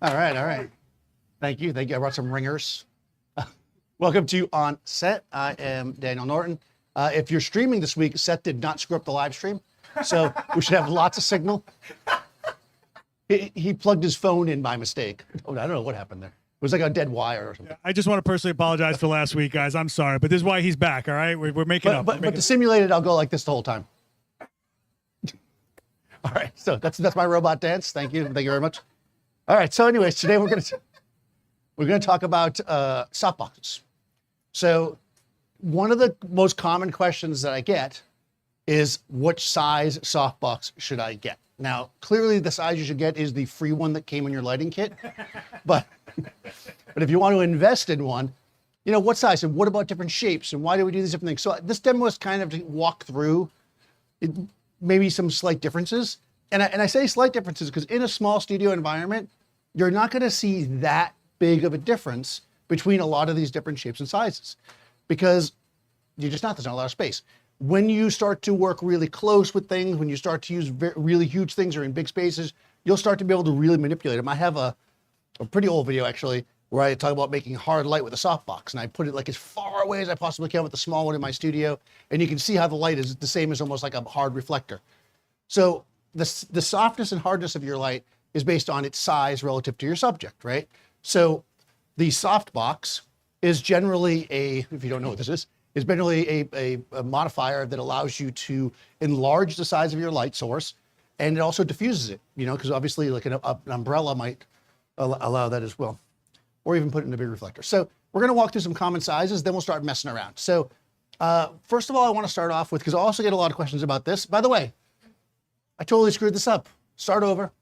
All right, all right. Thank you, thank you. I brought some ringers. Welcome to On Set. I am Daniel Norton. If you're streaming this week, Seth did not screw up the live stream, so we should have lots of signal. He plugged his phone in by mistake. Oh, I don't know what happened there. It was like a dead wire or something. I just want to personally apologize for last week, guys. I'm sorry, but this is why he's back, all right? We're making up. But to simulate it, I'll go like this the whole time. All right, so that's my robot dance. Thank you very much. All right, so anyways, today we're gonna talk about softboxes. So one of the most common questions that I get is which size softbox should I get? Now, clearly the size you should get is the free one that came in your lighting kit, but if you want to invest in one, you know, what size and what about different shapes and why do we do these different things? So this demo is kind of to walk through maybe some slight differences. And I say slight differences because in a small studio environment, you're not going to see that big of a difference between a lot of these different shapes and sizes because there's not a lot of space. When you start to work really close with things, when you start to use really huge things or in big spaces, you'll start to be able to really manipulate them. I have a pretty old video actually where I talk about making hard light with a softbox, and I put it like as far away as I possibly can with the small one in my studio, and you can see how the light is the same as almost like a hard reflector. So the softness and hardness of your light is based on its size relative to your subject, right? So the softbox is generally if you don't know what this is generally a modifier that allows you to enlarge the size of your light source, and it also diffuses it, you know, because obviously like an umbrella might allow that as well, or even put it in a big reflector. So we're going to walk through some common sizes, then we'll start messing around. So first of all, I want to start off with, because I also get a lot of questions about this. By the way, I totally screwed this up. Start over.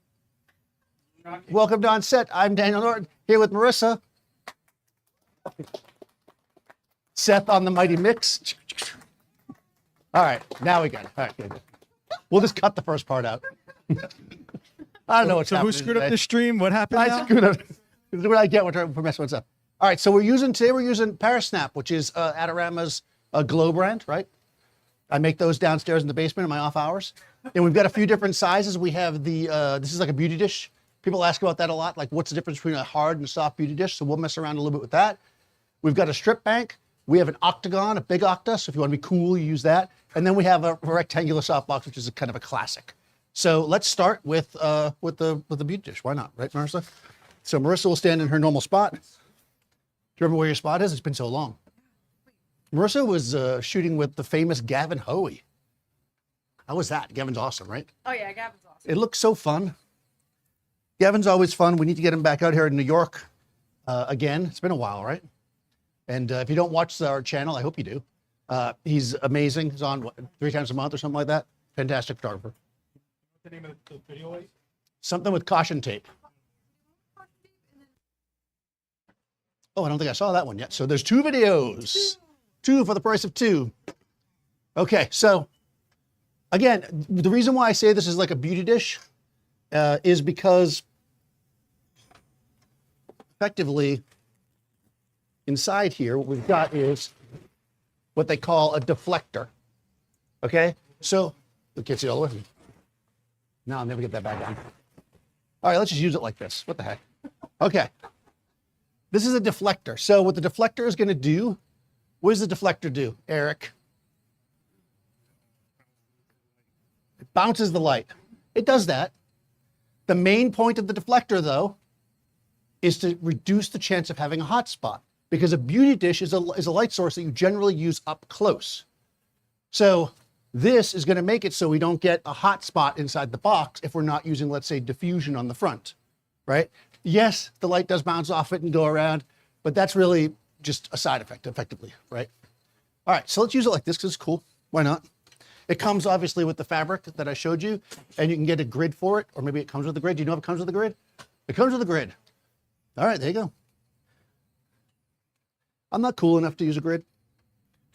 Welcome to On Set. I'm Daniel Norton, here with Marissa. Seth on the mighty mix. All right, now we got it. All right, good. We'll just cut the first part out. I don't know what's happening. So who screwed up the stream? What happened I now? screwed up. This is what I get when I mess what's up. All right, so we're using Parasnap, which is Adorama's glow brand, right? I make those downstairs in the basement in my off hours. And we've got a few different sizes. We have this is like a beauty dish. People ask about that a lot, like what's the difference between a hard and a soft beauty dish? So we'll mess around a little bit with that. We've got a strip bank. We have an octagon, a big Octa, so if you want to be cool, you use that. And then we have a rectangular softbox, which is kind of a classic. So let's start with the beauty dish. Why not, right, Marissa? So Marissa will stand in her normal spot. Do you remember where your spot is? It's been so long. Marissa was shooting with the famous Gavin Hoey. How was that? Gavin's awesome, right? Oh yeah, Gavin's awesome. It looks so fun. Gavin's always fun. We need to get him back out here in New York again. It's been a while, right? And if you don't watch our channel, I hope you do. He's amazing. He's on, what, 3 times a month or something like that. Fantastic photographer. What's the name of the video was? Something with caution tape. Oh, I don't think I saw that one yet. So there's 2 videos. 2 for the price of 2. Okay, so again, the reason why I say this is like a beauty dish is because effectively inside here, what we've got is what they call a deflector. Okay, so it gets you all the way. No, I'll never get that back on. All right, let's just use it like this. What the heck? Okay, this is a deflector. So what the deflector is going to do, what does the deflector do, Eric? It bounces the light. It does that. The main point of the deflector, though, is to reduce the chance of having a hot spot, because a beauty dish is a light source that you generally use up close. So this is going to make it so we don't get a hot spot inside the box if we're not using, let's say, diffusion on the front, right? Yes, the light does bounce off it and go around, but that's really just a side effect, effectively, right? All right, so let's use it like this because it's cool. Why not? It comes obviously with the fabric that I showed you, and you can get a grid for it, or maybe it comes with the grid. Do you know if it comes with the grid? It comes with the grid. All right, there you go. I'm not cool enough to use a grid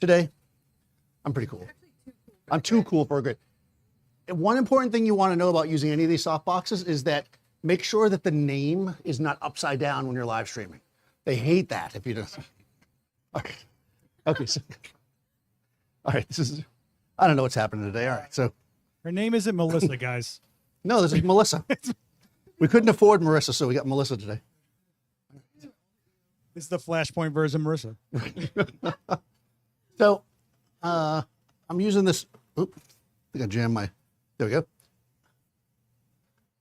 today. I'm pretty cool. I'm too cool for a grid. And one important thing you want to know about using any of these softboxes is that make sure that the name is not upside down when you're live streaming. They hate that if you don't. All right. Okay. So, all right. I don't know what's happening today. All right. So Her name isn't Melissa, guys. no, this is Melissa. We couldn't afford Marissa, so we got Melissa today. This is the Flashpoint version, Marissa. So I'm using this. Oop, I think I jammed my. There we go.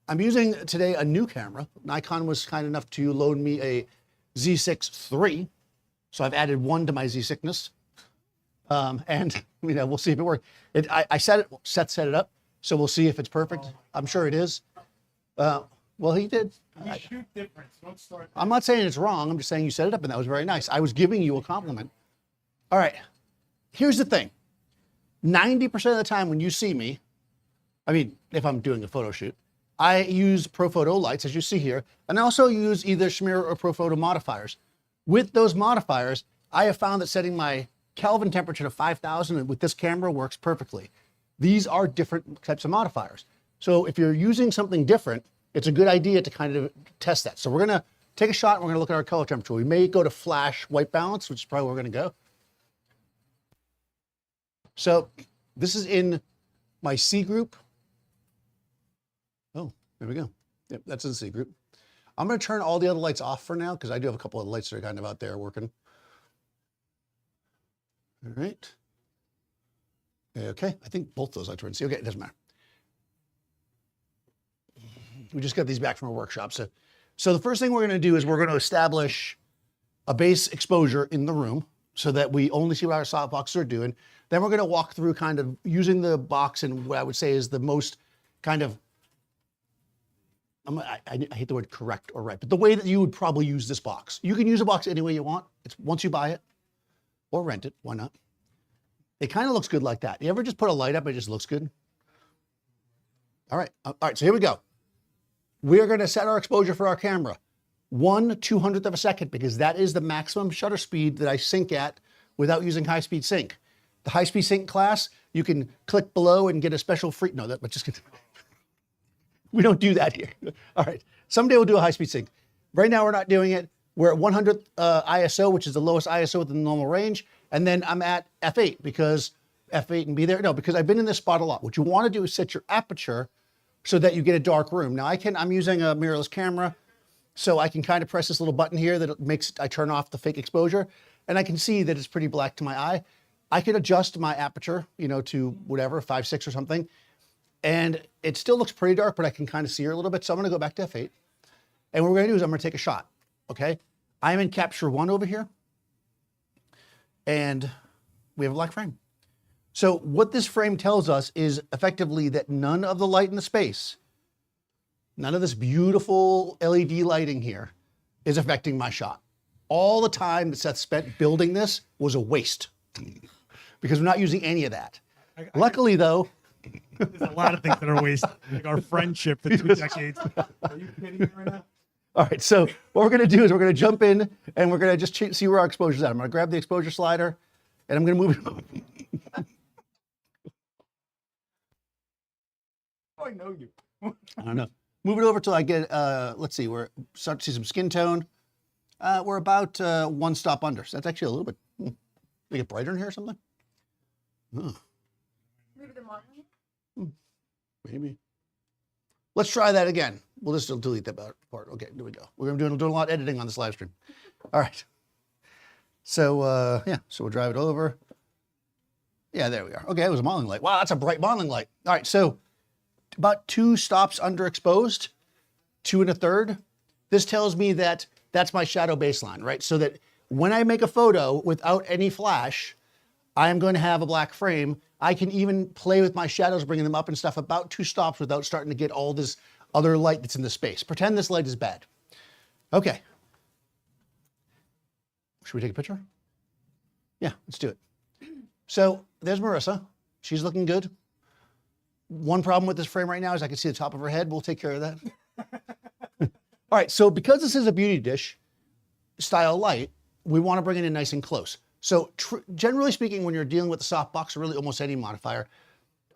I'm using today a new camera. Nikon was kind enough to loan me a Z6ii. So I've added one to my Z6ness. And we'll see if it works. I set it up, so we'll see if it's perfect. I'm sure it is. Well, he did. You shoot different. Don't start. I'm not saying it's wrong. I'm just saying you set it up, and that was very nice. I was giving you a compliment. All right. Here's the thing. 90% of the time when you see me, I mean, if I'm doing a photo shoot, I use Profoto lights, as you see here, and I also use either Schmier or Profoto modifiers. With those modifiers, I have found that setting my Kelvin temperature to 5,000 with this camera works perfectly. These are different types of modifiers. So if you're using something different, it's a good idea to kind of test that. So we're gonna take a shot and we're gonna look at our color temperature. We may go to flash white balance, which is probably where we're gonna go. So this is in my C group. Oh, there we go. Yep, that's in C group. I'm gonna turn all the other lights off for now because I do have a couple of lights that are kind of out there working. All right. Okay, I think both those lights are in C. Okay, it doesn't matter. We just got these back from our workshop. So the first thing we're going to do is we're going to establish a base exposure in the room so that we only see what our softboxes are doing. Then we're going to walk through kind of using the box in what I would say is the most kind of, I hate the word correct or right, but the way that you would probably use this box. You can use a box any way you want. It's once you buy it or rent it, why not? It kind of looks good like that. You ever just put a light up, it just looks good? All right, so here we go. We are going to set our exposure for our camera. 1/200th of a second, because that is the maximum shutter speed that I sync at without using high-speed sync. The high-speed sync class, you can click below and get a special free, no, but just kidding. We don't do that here. All right, someday we'll do a high-speed sync. Right now we're not doing it. We're at 100th ISO, which is the lowest ISO within the normal range. And then I'm at f8 because f8 and be there. No, because I've been in this spot a lot. What you want to do is set your aperture so that you get a dark room. Now I'm using a mirrorless camera, so I can kind of press this little button here that I turn off the fake exposure, and I can see that it's pretty black to my eye. I can adjust my aperture, to whatever, 5.6 or something, and it still looks pretty dark, but I can kind of see her a little bit. So I'm going to go back to f8, and what we're going to do is I'm going to take a shot. Okay, I'm in capture 1 over here, and we have a black frame. So what this frame tells us is effectively that none of the light in the space, none of this beautiful LED lighting here is affecting my shot. All the time that Seth spent building this was a waste because we're not using any of that. Luckily though, there's a lot of things that are wasted, like our friendship for 2 decades. Are you kidding me right now? All right, so what we're gonna do is we're gonna jump in and we're gonna just see where our exposure's at. I'm gonna grab the exposure slider and I'm gonna move it. I know you. I don't know. Move it over till I get, let's see, we're start to see some skin tone. We're about 1 stop under. So that's actually a little bit, make it brighter in here or something? Oh. Maybe the modeling? Maybe. Let's try that again. We'll just delete that part. Okay, there we go. We're gonna do a lot of editing on this live stream. All right. So, yeah, so we'll drive it over. Yeah, there we are. Okay, it was a modeling light. Wow, that's a bright modeling light. All right, so about 2 stops underexposed, 2 1/3. This tells me that that's my shadow baseline, right? So that when I make a photo without any flash, I am going to have a black frame. I can even play with my shadows, bringing them up and stuff about 2 stops without starting to get all this other light that's in the space. Pretend this light is bad. Okay. Should we take a picture? Yeah, let's do it. So there's Marissa. She's looking good. One problem with this frame right now is I can see the top of her head. We'll take care of that. All right, so because this is a beauty dish style light, we want to bring it in nice and close. So generally speaking, when you're dealing with the softbox or really almost any modifier,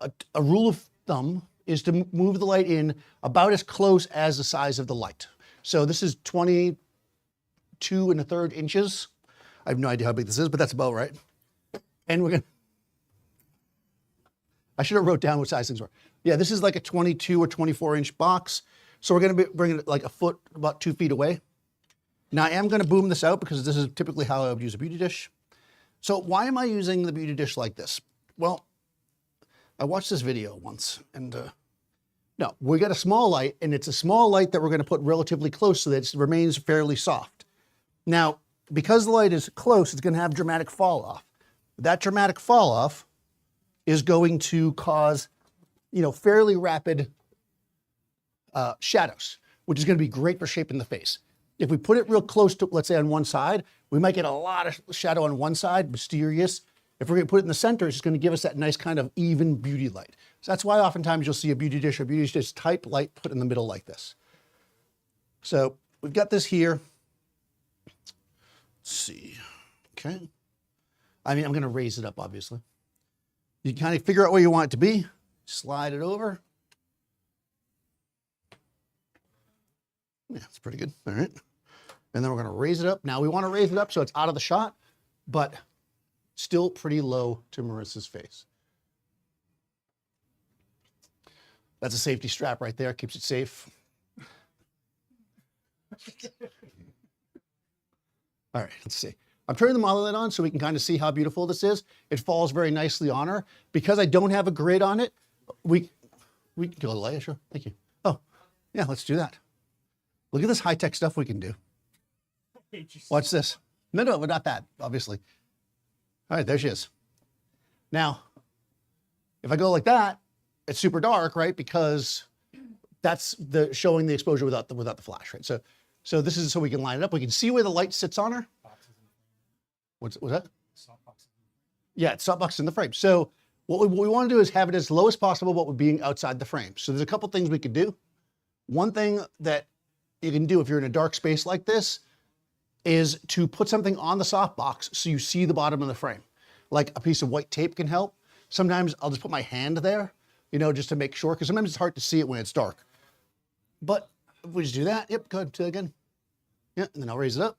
a rule of thumb is to move the light in about as close as the size of the light. So this is 22 1/3 inches. I have no idea how big this is, but that's about right. And we're gonna, I should have wrote down what size things were. Yeah, this is like a 22 or 24 inch box. So we're going to be bringing it like a foot, about 2 feet away. Now I am going to boom this out because this is typically how I would use a beauty dish. So why am I using the beauty dish like this? Well, I watched this video once and no, we got a small light and it's a small light that we're going to put relatively close so that it remains fairly soft. Now, because the light is close, it's going to have dramatic fall off. That dramatic fall off is going to cause, you know, fairly rapid shadows, which is going to be great for shaping the face. If we put it real close to, let's say on one side, we might get a lot of shadow on one side, mysterious. If we're going to put it in the center, it's just going to give us that nice kind of even beauty light. So that's why oftentimes you'll see a beauty dish or beauty dish type light put in the middle like this. So we've got this here. Let's see. Okay. I mean, I'm going to raise it up, obviously. You kind of figure out where you want it to be, slide it over. Yeah, it's pretty good. All right. And then we're going to raise it up. Now we want to raise it up so it's out of the shot, but still pretty low to Marissa's face. That's a safety strap right there. Keeps it safe. All right, let's see. I'm turning the model light on so we can kind of see how beautiful this is. It falls very nicely on her. Because I don't have a grid on it, we can go to light, sure. Thank you. Oh, yeah, let's do that. Look at this high-tech stuff we can do. Watch this. No, but not that, obviously. All right, there she is. Now, if I go like that, it's super dark, right? Because that's showing the exposure without the flash, right? So this is so we can line it up. We can see where the light sits on her. What's that? Yeah, it's softbox in the frame. So what we want to do is have it as low as possible, but with being outside the frame. So there's a couple things we could do. One thing that you can do if you're in a dark space like this is to put something on the softbox so you see the bottom of the frame. Like a piece of white tape can help. Sometimes I'll just put my hand there, you know, just to make sure, because sometimes it's hard to see it when it's dark. But if we just do that, yep, go ahead, do it again. Yeah, and then I'll raise it up.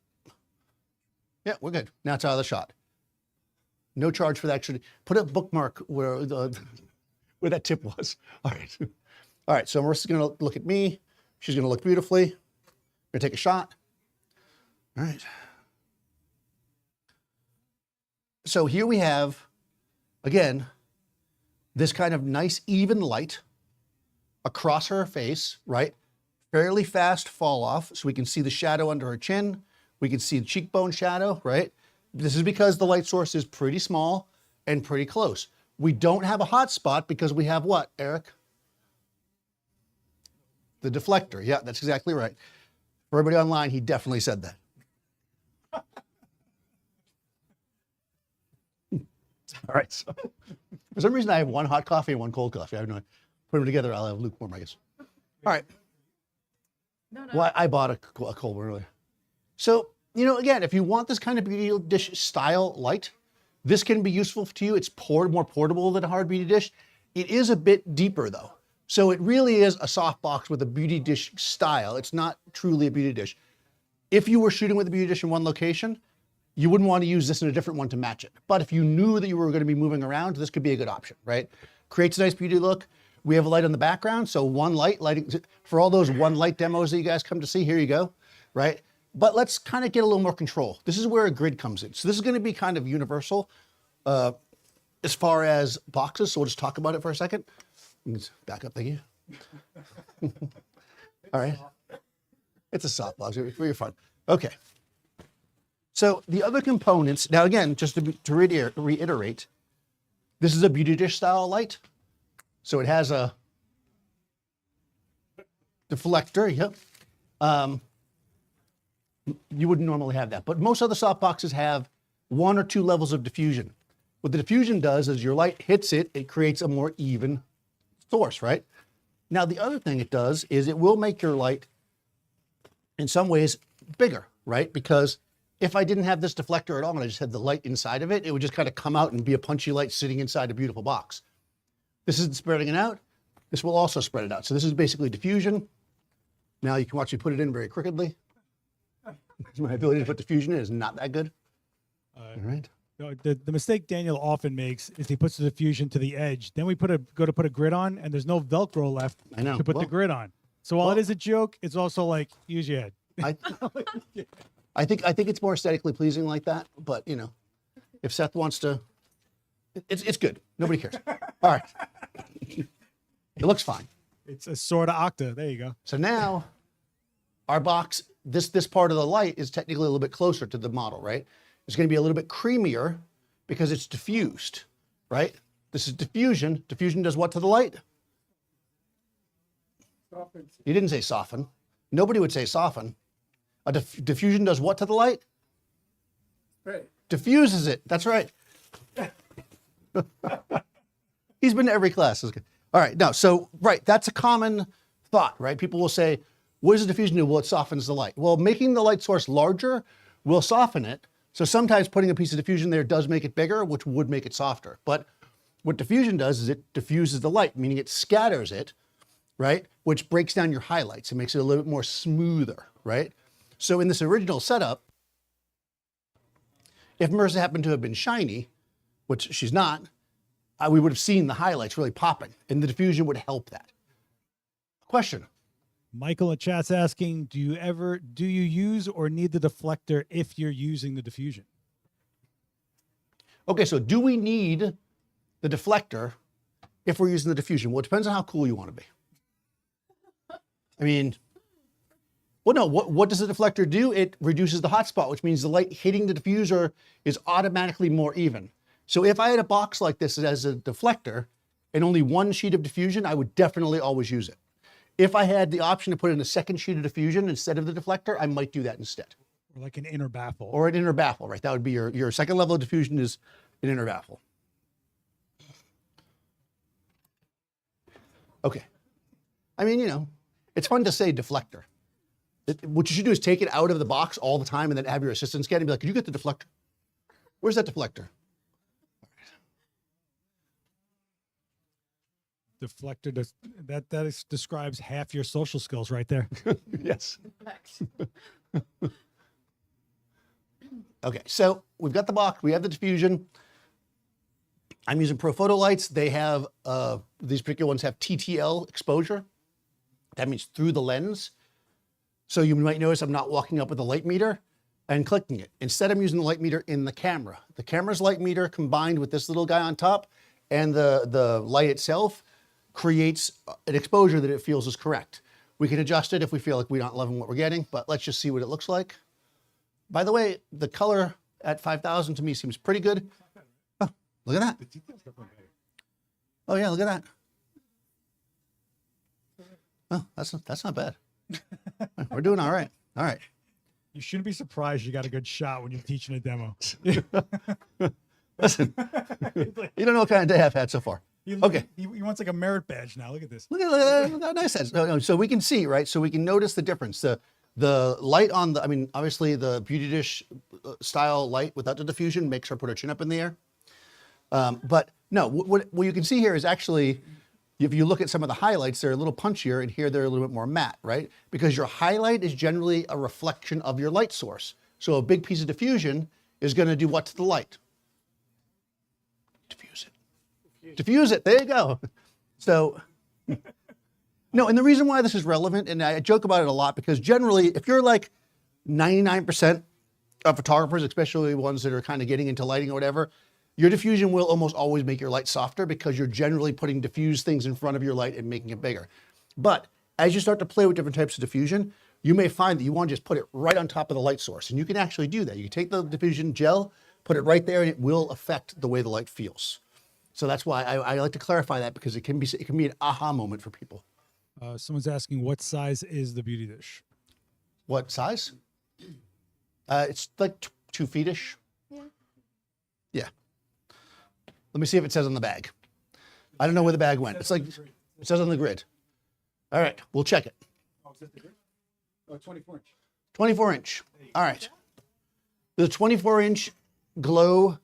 Yeah, we're good. Now it's out of the shot. No charge for that. Actually, put a bookmark where where that tip was. All right. All right, so Marissa's gonna look at me. She's gonna look beautifully. I'm gonna take a shot. All right. So here we have, again, this kind of nice even light across her face, right? Fairly fast fall off, so we can see the shadow under her chin. We can see the cheekbone shadow, right? This is because the light source is pretty small and pretty close. We don't have a hot spot because we have what, Eric? The deflector. Yeah, that's exactly right. For everybody online, he definitely said that. All right, so for some reason I have one hot coffee and one cold coffee. I have no, put them together, I'll have lukewarm, I guess. All right. No. Well, I bought a cold one earlier. So, you know, again, if you want this kind of beauty dish style light, this can be useful to you. It's more portable than a hard beauty dish. It is a bit deeper though. So it really is a softbox with a beauty dish style. It's not truly a beauty dish. If you were shooting with a beauty dish in one location, you wouldn't want to use this in a different one to match it. But if you knew that you were going to be moving around, this could be a good option, right? Creates a nice beauty look. We have a light on the background, so one light, lighting for all those one light demos that you guys come to see, here you go, right? But let's kind of get a little more control. This is where a grid comes in. So this is going to be kind of universal as far as boxes, so we'll just talk about it for a second. Back up, thank you. All right. It's a softbox for your fun. Okay. So the other components, now again, just to reiterate, this is a beauty dish style light. So it has a deflector, yep. You wouldn't normally have that, but most other softboxes have 1 or 2 levels of diffusion. What the diffusion does is your light hits it, it creates a more even source, right? Now the other thing it does is it will make your light in some ways bigger, right? Because if I didn't have this deflector at all and I just had the light inside of it, it would just kind of come out and be a punchy light sitting inside a beautiful box. This isn't spreading it out. This will also spread it out. So this is basically diffusion. Now you can watch me put it in very crookedly. My ability to put diffusion in is not that good. All right. The mistake Daniel often makes is he puts the diffusion to the edge. Then we go to put a grid on, and there's no Velcro left I know. to put the grid on. So while Well- it is a joke, it's also like use your head. I think it's more aesthetically pleasing like that. But you know, if Seth wants to, it's good. Nobody cares. All right, it looks fine. It's a sort of Octa. There you go. So now, our box, this part of the light is technically a little bit closer to the model, right? It's going to be a little bit creamier because it's diffused, right? This is diffusion. Diffusion does what to the light? Softens. You didn't say soften. Nobody would say soften. A diffusion does what to the light? Right. Diffuses it. That's right. He's been to every class. That's good. All right. No, so, right, that's a common thought, right? People will say, what does a diffusion do? Well, it softens the light. Well, making the light source larger will soften it. So sometimes putting a piece of diffusion there does make it bigger, which would make it softer. But what diffusion does is it diffuses the light, meaning it scatters it, right? Which breaks down your highlights. It makes it a little bit more smoother, right? So in this original setup, if Marissa happened to have been shiny, which she's not, we would have seen the highlights really popping, and the diffusion would help that. Question. Michael in chat's asking, do you use or need the deflector if you're using the diffusion? Okay, so do we need the deflector if we're using the diffusion? Well, it depends on how cool you want to be. I mean, well, no, what does the deflector do? It reduces the hotspot, which means the light hitting the diffuser is automatically more even. So if I had a box like this as a deflector and only one sheet of diffusion, I would definitely always use it. If I had the option to put in a second sheet of diffusion instead of the deflector, I might do that instead. Or like an inner baffle. Or an inner baffle, right? That would be your second level of diffusion is an inner baffle. Okay. I mean, you know, it's fun to say deflector. What you should do is take it out of the box all the time and then have your assistant scan and be like, could you get the deflector? Where's that deflector? Deflector, describes half your social skills right there. Yes. Okay, so we've got the box, we have the diffusion. I'm using Profoto lights. They have, these particular ones have TTL exposure. That means through the lens. So you might notice I'm not walking up with a light meter and clicking it. Instead, I'm using the light meter in the camera. The camera's light meter combined with this little guy on top and the light itself creates an exposure that it feels is correct. We can adjust it if we feel like we're not loving what we're getting, but let's just see what it looks like. By the way, the color at 5,000 to me seems pretty good. Oh, look at that. Oh yeah, look at that. Oh, that's not bad. We're doing all right. All right. You shouldn't be surprised you got a good shot when you're teaching a demo. Listen, you don't know what kind of day I've had so far. Okay. He wants like a merit badge now. Look at this. Look at how nice that is. So we can see, right? So we can notice the difference. The light on the, I mean, obviously the Beauty Dish style light without the diffusion makes her put her chin up in the air. But no, what you can see here is actually, if you look at some of the highlights, they're a little punchier, and here they're a little bit more matte, right? Because your highlight is generally a reflection of your light source. So a big piece of diffusion is going to do what to the light? Diffuse it. Diffuse it. There you go. So, no, and the reason why this is relevant, and I joke about it a lot, because generally, if you're like 99% of photographers, especially ones that are kind of getting into lighting or whatever, your diffusion will almost always make your light softer because you're generally putting diffused things in front of your light and making it bigger. But as you start to play with different types of diffusion, you may find that you want to just put it right on top of the light source. And you can actually do that. You can take the diffusion gel, put it right there, and it will affect the way the light feels. So that's why I like to clarify that, because it can be an aha moment for people. Someone's asking, what size is the Beauty Dish? What size? It's like 2 feet-ish. Yeah. Yeah. Let me see if it says on the bag. I don't know where the bag went. It's like, it says on the grid. All right, we'll check it. Oh, is that the grid? Oh, 24 inch. 24 inch. All right. The 24 inch glow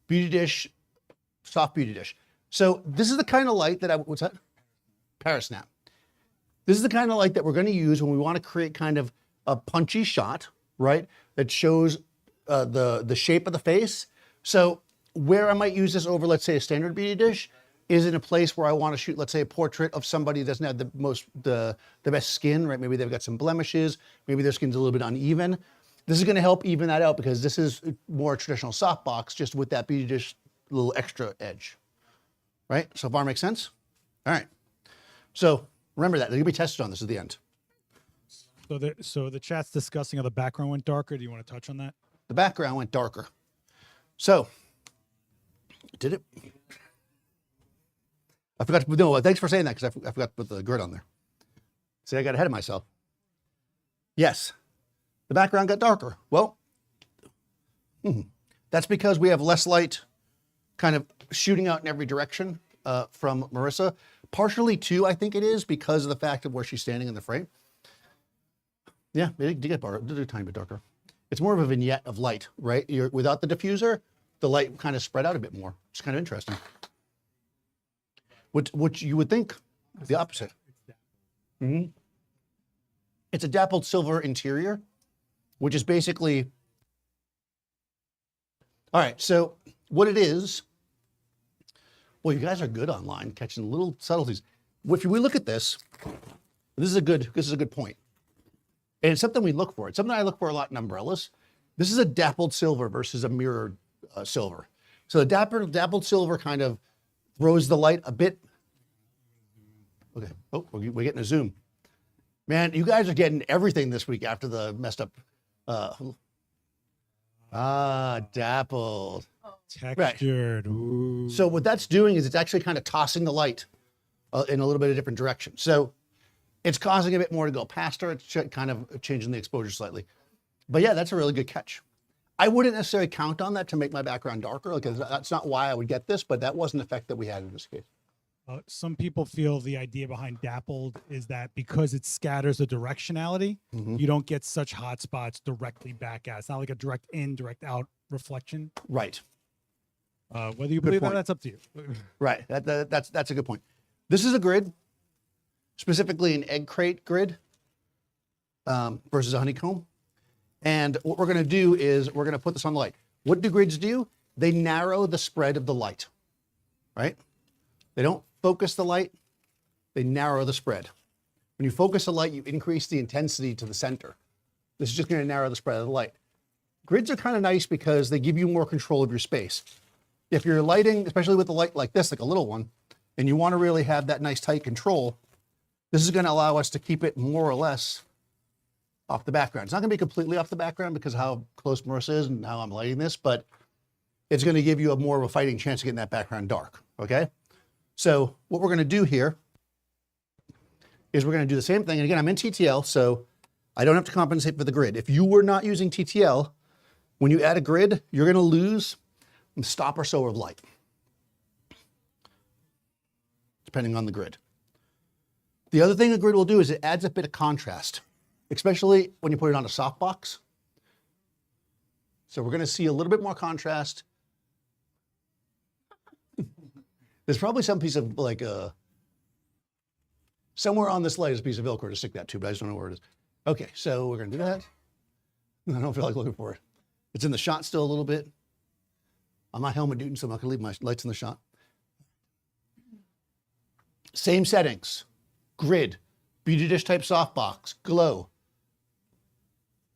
Beauty Dish, soft Beauty Dish. So this is the kind of light that what's that? Parasnap. This is the kind of light that we're going to use when we want to create kind of a punchy shot, right? That shows the shape of the face. So where I might use this over, let's say, a standard Beauty Dish, is in a place where I want to shoot, let's say, a portrait of somebody who doesn't have the best skin, right? Maybe they've got some blemishes, maybe their skin's a little bit uneven. This is going to help even that out because this is more traditional softbox, just with that beauty dish little extra edge, right? So far makes sense? All right. So remember that, they're going to be tested on this at the end. So the chat's discussing how the background went darker. Do you want to touch on that? The background went darker. So, did it? I forgot to, no, thanks for saying that because I forgot to put the grid on there. See, I got ahead of myself. Yes, the background got darker. Well, that's because we have less light kind of shooting out in every direction from Marissa. Partially too, I think it is because of the fact of where she's standing in the frame. Yeah, it did get darker, it did a tiny bit darker. It's more of a vignette of light, right? Without the diffuser, the light kind of spread out a bit more. It's kind of interesting. Which you would think the opposite. It's a dappled silver interior, which is basically, all right, so what it is, well, you guys are good online, catching little subtleties. If we look at this, this is a good point. And it's something we look for. It's something I look for a lot in umbrellas. This is a dappled silver versus a mirrored silver. So the dappled silver kind of throws the light a bit. Okay, oh, we're getting a zoom. Man, you guys are getting everything this week after the messed up. Dappled. Textured. Right. Ooh. So what that's doing is it's actually kind of tossing the light in a little bit of different direction. So it's causing a bit more to go past her. It's kind of changing the exposure slightly. But yeah, that's a really good catch. I wouldn't necessarily count on that to make my background darker, because that's not why I would get this, but that was an effect that we had in this case. Some people feel the idea behind dappled is that because it scatters the directionality, you don't get such hot spots directly back at. It's not like a direct in, direct out reflection. Right. Whether you believe that, that's up to you. Right. That's a good point. This is a grid, specifically an egg crate grid versus a honeycomb. And what we're going to do is we're going to put this on the light. What do grids do? They narrow the spread of the light, right? They don't focus the light, they narrow the spread. When you focus the light, you increase the intensity to the center. This is just going to narrow the spread of the light. Grids are kind of nice because they give you more control of your space. If you're lighting, especially with a light like this, like a little one, and you want to really have that nice tight control, this is going to allow us to keep it more or less off the background. It's not going to be completely off the background because of how close Marissa is and how I'm lighting this, but it's going to give you a more of a fighting chance of getting that background dark, okay? So what we're going to do here is we're going to do the same thing. And again, I'm in TTL, so I don't have to compensate for the grid. If you were not using TTL, when you add a grid, you're going to lose a stop or so of light, depending on the grid. The other thing a grid will do is it adds a bit of contrast, especially when you put it on a softbox. So we're going to see a little bit more contrast. There's probably some piece of like somewhere on this light is a piece of Velcro to stick that to, but I just don't know where it is. Okay, so we're going to do that. I don't feel like looking for it. It's in the shot still a little bit. I'm not Helmut Newton, so I'm not going to leave my lights in the shot. Same settings. Grid, beauty dish type softbox, glow.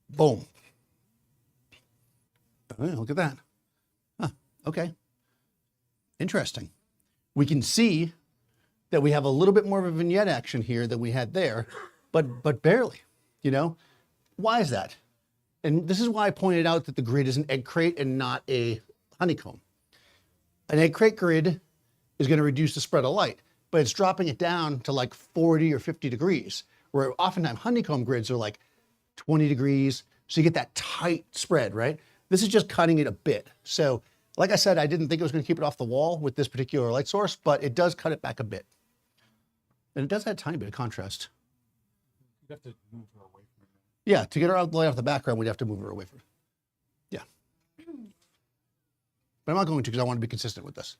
Boom. Oh, look at that. Huh, okay. Interesting. We can see that we have a little bit more of a vignette action here than we had there, but barely, you know? Why is that? And this is why I pointed out that the grid is an egg crate and not a honeycomb. An egg crate grid is going to reduce the spread of light, but it's dropping it down to like 40 or 50 degrees, where oftentimes honeycomb grids are like 20 degrees, so you get that tight spread, right? This is just cutting it a bit. So like I said, I didn't think it was going to keep it off the wall with this particular light source, but it does cut it back a bit. And it does add a tiny bit of contrast. You'd have to move her away from it. Yeah, to get her out light off the background, we'd have to move her away from it. Yeah. But I'm not going to because I want to be consistent with this.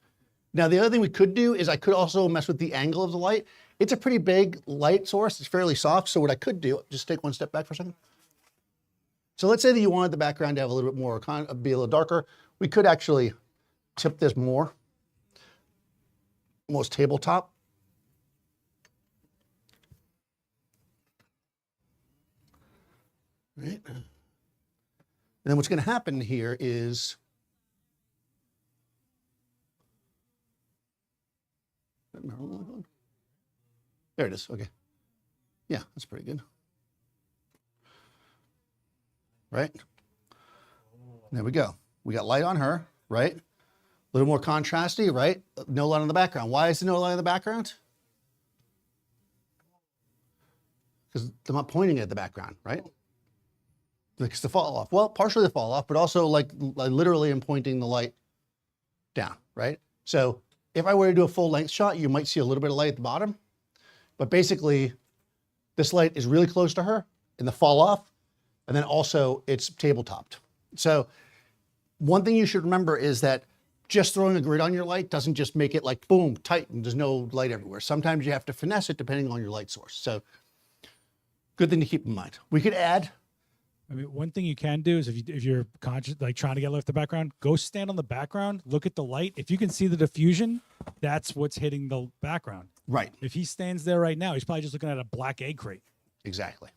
Now, the other thing we could do is I could also mess with the angle of the light. It's a pretty big light source. It's fairly soft. So what I could do, just take one step back for a second. So let's say that you wanted the background to have a little bit more, be a little darker. We could actually tip this more. almost tabletop. Right. And then what's going to happen here is there it is. Okay. Yeah, that's pretty good. Right? There we go. We got light on her, right? A little more contrasty, right? No light on the background. Why is there no light on the background? Because I'm not pointing at the background, right? Because the fall off. Well, partially the fall off, but also like literally I'm pointing the light down, right? So if I were to do a full length shot, you might see a little bit of light at the bottom, but basically this light is really close to her in the fall off, and then also it's tabletopped. So one thing you should remember is that just throwing a grid on your light doesn't just make it like boom, tight, and there's no light everywhere. Sometimes you have to finesse it depending on your light source. So good thing to keep in mind. We could add, I mean, one thing you can do is if you're conscious, like trying to get light the background, go stand on the background, look at the light. If you can see the diffusion, that's what's hitting the background. right, If he stands there right now, he's probably just looking at a black egg crate. exactly.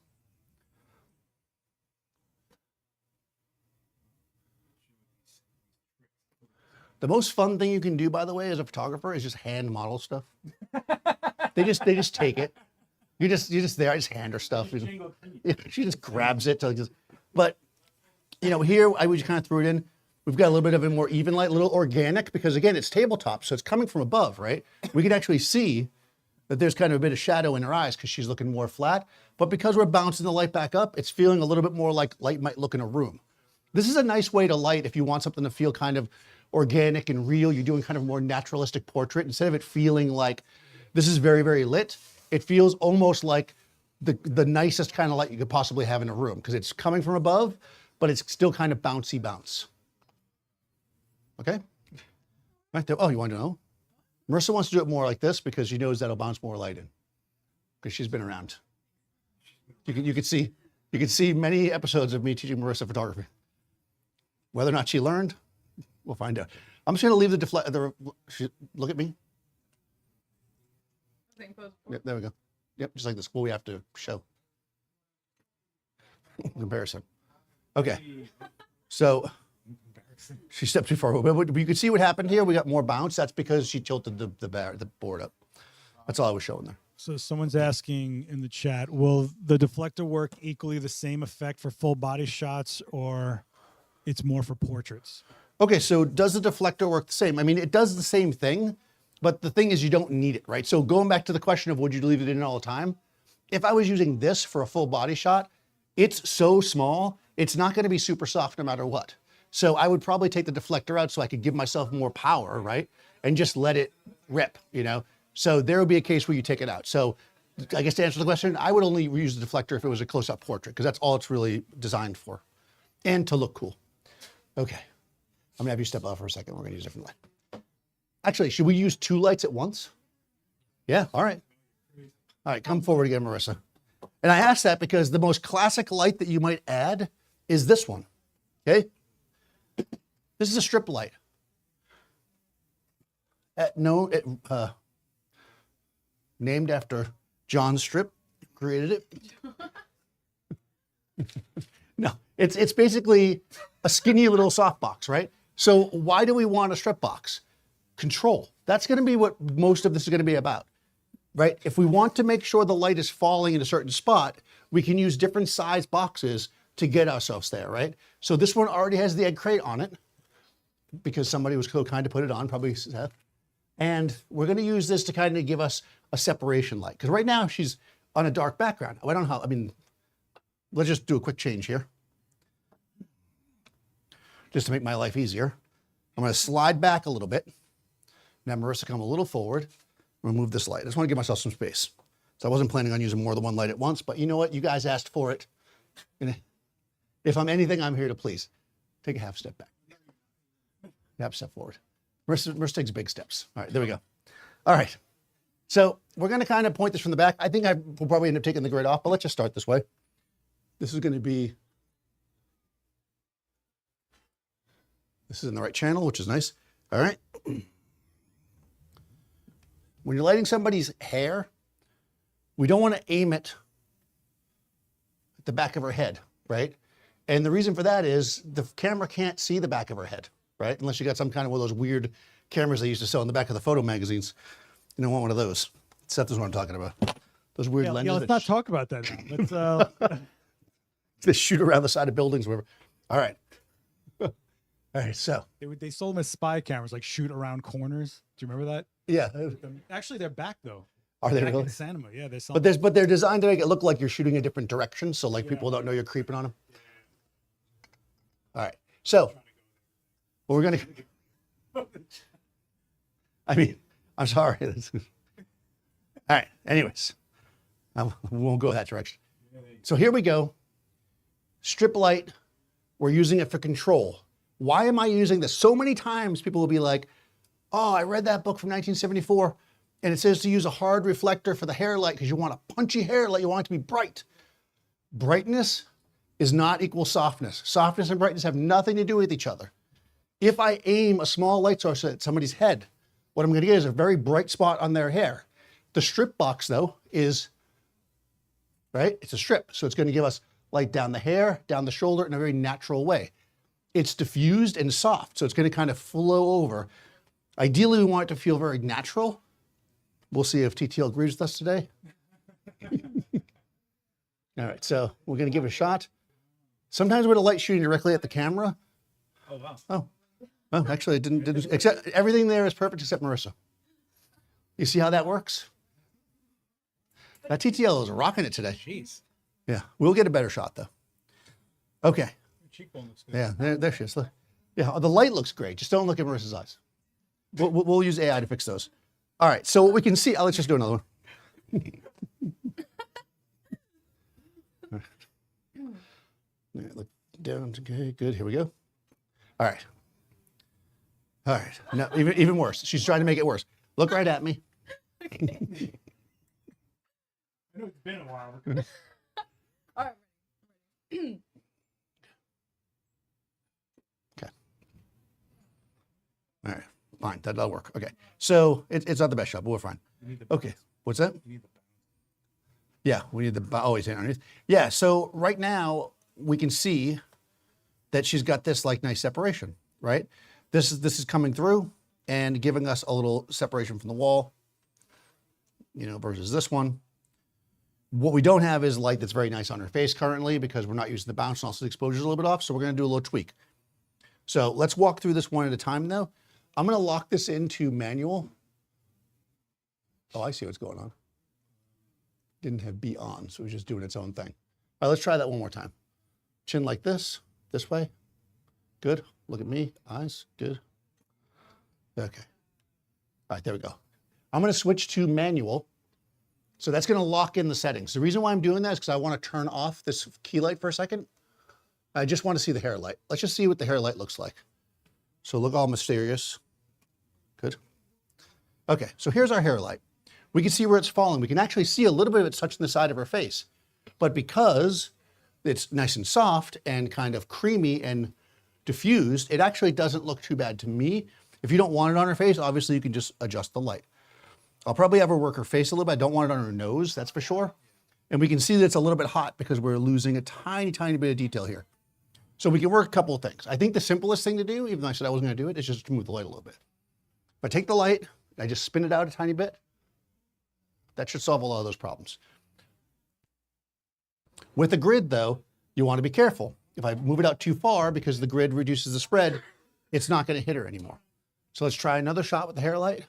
The most fun thing you can do, by the way, as a photographer is just hand model stuff. They just take it. You're just there. I just hand her stuff. She just grabs it. But you know, here I would kind of threw it in. We've got a little bit of a more even light, a little organic, because again, it's tabletop, so it's coming from above, right? We can actually see that there's kind of a bit of shadow in her eyes because she's looking more flat. But because we're bouncing the light back up, it's feeling a little bit more like light might look in a room. This is a nice way to light if you want something to feel kind of organic and real. You're doing kind of more naturalistic portrait. Instead of it feeling like this is very, very lit, it feels almost like the nicest kind of light you could possibly have in a room because it's coming from above, but it's still kind of bouncy bounce. Okay? Right there. Oh, you want to know? Marissa wants to do it more like this because she knows that'll bounce more light in because she's been around. You could see many episodes of me teaching Marissa photography. Whether or not she learned, we'll find out. I'm just going to leave look at me. Yep, there we go. Yep, just like the school we have to show. Comparison. Okay. So she stepped too far away. But you can see what happened here. We got more bounce. That's because she tilted the board up. That's all I was showing there. So someone's asking in the chat, will the deflector work equally the same effect for full body shots, or it's more for portraits? Okay, so does the deflector work the same? I mean, it does the same thing, but the thing is you don't need it, right? So going back to the question of would you leave it in all the time? If I was using this for a full body shot, it's so small, it's not gonna be super soft no matter what. So I would probably take the deflector out so I could give myself more power, right? And just let it rip, you know? So there would be a case where you take it out. So I guess to answer the question, I would only use the deflector if it was a close-up portrait because that's all it's really designed for and to look cool. Okay, I'm gonna have you step out for a second. We're gonna use a different light. Actually, should we use two lights at once? Yeah, all right. All right, come forward again, Marissa. And I asked that because the most classic light that you might add is this one, okay? This is a strip light. Named after John Strip, created it. No, it's basically a skinny little softbox, right? So why do we want a strip box? Control. That's gonna be what most of this is gonna be about, right? If we want to make sure the light is falling in a certain spot, we can use different size boxes to get ourselves there, right? So this one already has the egg crate on it because somebody was so kind to put it on, probably Seth. And we're gonna use this to kind of give us a separation light. Because right now she's on a dark background. I don't know how, I mean, let's just do a quick change here. Just to make my life easier. I'm gonna slide back a little bit. Now Marissa, come a little forward. I'm gonna move this light. I just wanna give myself some space. So I wasn't planning on using more than one light at once, but you know what? You guys asked for it. And if I'm anything, I'm here to please. Take a half step back. Half step forward. Marissa takes big steps. All right, there we go. All right. So we're gonna kind of point this from the back. I think I will probably end up taking the grid off, but let's just start this way. This is gonna be, this is in the right channel, which is nice. All right. when you're lighting somebody's hair, we don't want to aim it at the back of her head, right? And the reason for that is the camera can't see the back of her head, right? Unless you got some kind of one of those weird cameras they used to sell in the back of the photo magazines. You don't want one of those. Seth is what I'm talking about. Those weird Yeah, lenses let's that not talk about that now. Let's, they shoot around the side of buildings, wherever. All right. All right, so. they sold them as spy cameras, like shoot around corners. Do you remember that? Yeah. Actually, they're back though. Are they Back really? in Santa Monica. Yeah, they're selling. But they're designed to make it look like you're shooting a different direction, so like people don't know you're creeping on them. All right, so what we're gonna. I mean, I'm sorry. All right. Anyways, we won't go that direction. So here we go. Strip light. We're using it for control. Why am I using this? So many times people will be like, "Oh, I read that book from 1974." And it says to use a hard reflector for the hair light because you want a punchy hair light. You want it to be bright. Brightness is not equal softness. Softness and brightness have nothing to do with each other. If I aim a small light source at somebody's head, what I'm going to get is a very bright spot on their hair. The strip box, though, is, right? It's a strip. So it's going to give us light down the hair, down the shoulder in a very natural way. It's diffused and soft, so it's going to kind of flow over. Ideally, we want it to feel very natural. We'll see if TTL agrees with us today. All right, so we're going to give it a shot. Sometimes with a light shooting directly at the camera. Oh, wow. Oh, actually, it didn't, except everything there is perfect except Marissa. You see how that works? That TTL is rocking it today. Jeez. Yeah, we'll get a better shot though. Okay. Your cheekbone looks good. Yeah, there she is. Look. Yeah, the light looks great. Just don't look at Marissa's eyes. We'll use AI to fix those. All right, so what we can see, let's just do another one. All right, look down, okay, good, here we go. All right. All right, no, even worse. She's trying to make it worse. Look right at me. I know it's been a while. All right. Okay. All right, fine, that'll work. Okay, so it's not the best shot, but we're fine. Okay, what's that? You need the balance. Yeah, we need the always underneath. Yeah, so right now we can see that she's got this like nice separation, right? This is coming through and giving us a little separation from the wall, you know, versus this one. What we don't have is light that's very nice on her face currently because we're not using the bounce and also the exposure's a little bit off, so we're gonna do a little tweak. So let's walk through this one at a time though. I'm gonna lock this into manual. Oh, I see what's going on. Didn't have B on, so it was just doing its own thing. All right, let's try that one more time. Chin like this way. Good. Look at me, eyes, good. Okay. All right, there we go. I'm gonna switch to manual. So that's gonna lock in the settings. The reason why I'm doing that is because I wanna turn off this key light for a second. I just wanna see the hair light. Let's just see what the hair light looks like. So look all mysterious. Good. Okay, so here's our hair light. We can see where it's falling. We can actually see a little bit of it touching the side of her face. But because it's nice and soft and kind of creamy and diffused, it actually doesn't look too bad to me. If you don't want it on her face, obviously you can just adjust the light. I'll probably have her work her face a little bit. I don't want it on her nose, that's for sure. And we can see that it's a little bit hot because we're losing a tiny, tiny bit of detail here. So we can work a couple of things. I think the simplest thing to do, even though I said I wasn't gonna do it, is just to move the light a little bit. If I take the light, I just spin it out a tiny bit, that should solve a lot of those problems. With the grid though, you want to be careful. If I move it out too far because the grid reduces the spread, it's not going to hit her anymore. So let's try another shot with the hair light.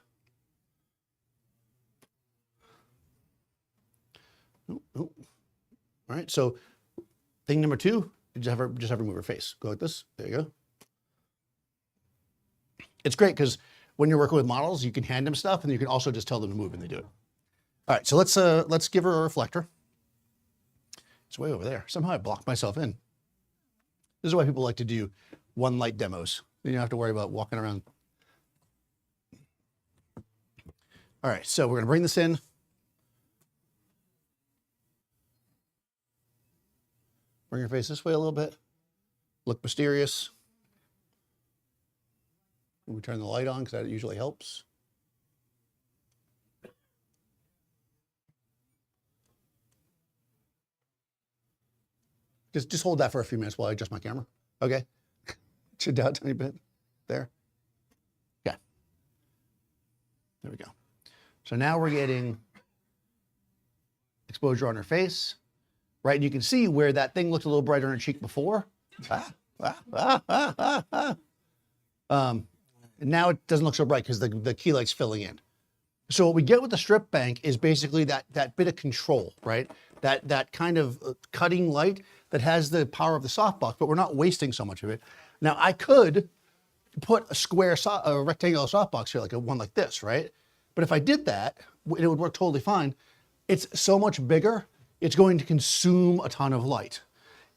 Ooh, ooh. All right, so thing number two, just have her move her face. Go like this, there you go. It's great because when you're working with models, you can hand them stuff and you can also just tell them to move and they do it. All right, so let's give her a reflector. It's way over there. Somehow I blocked myself in. This is why people like to do one light demos. Then you don't have to worry about walking around. All right, so we're gonna bring this in. Bring your face this way a little bit. Look mysterious. We turn the light on because that usually helps. Just hold that for a few minutes while I adjust my camera. Okay. Chin down a tiny bit. There. Yeah. There we go. So now we're getting exposure on her face, right? And you can see where that thing looked a little brighter on her cheek before. And now it doesn't look so bright because the key light's filling in. So what we get with the strip bank is basically that bit of control, right? That kind of cutting light that has the power of the softbox, but we're not wasting so much of it. Now I could put a rectangular softbox here, like one like this, right? But if I did that, it would work totally fine. It's so much bigger, it's going to consume a ton of light.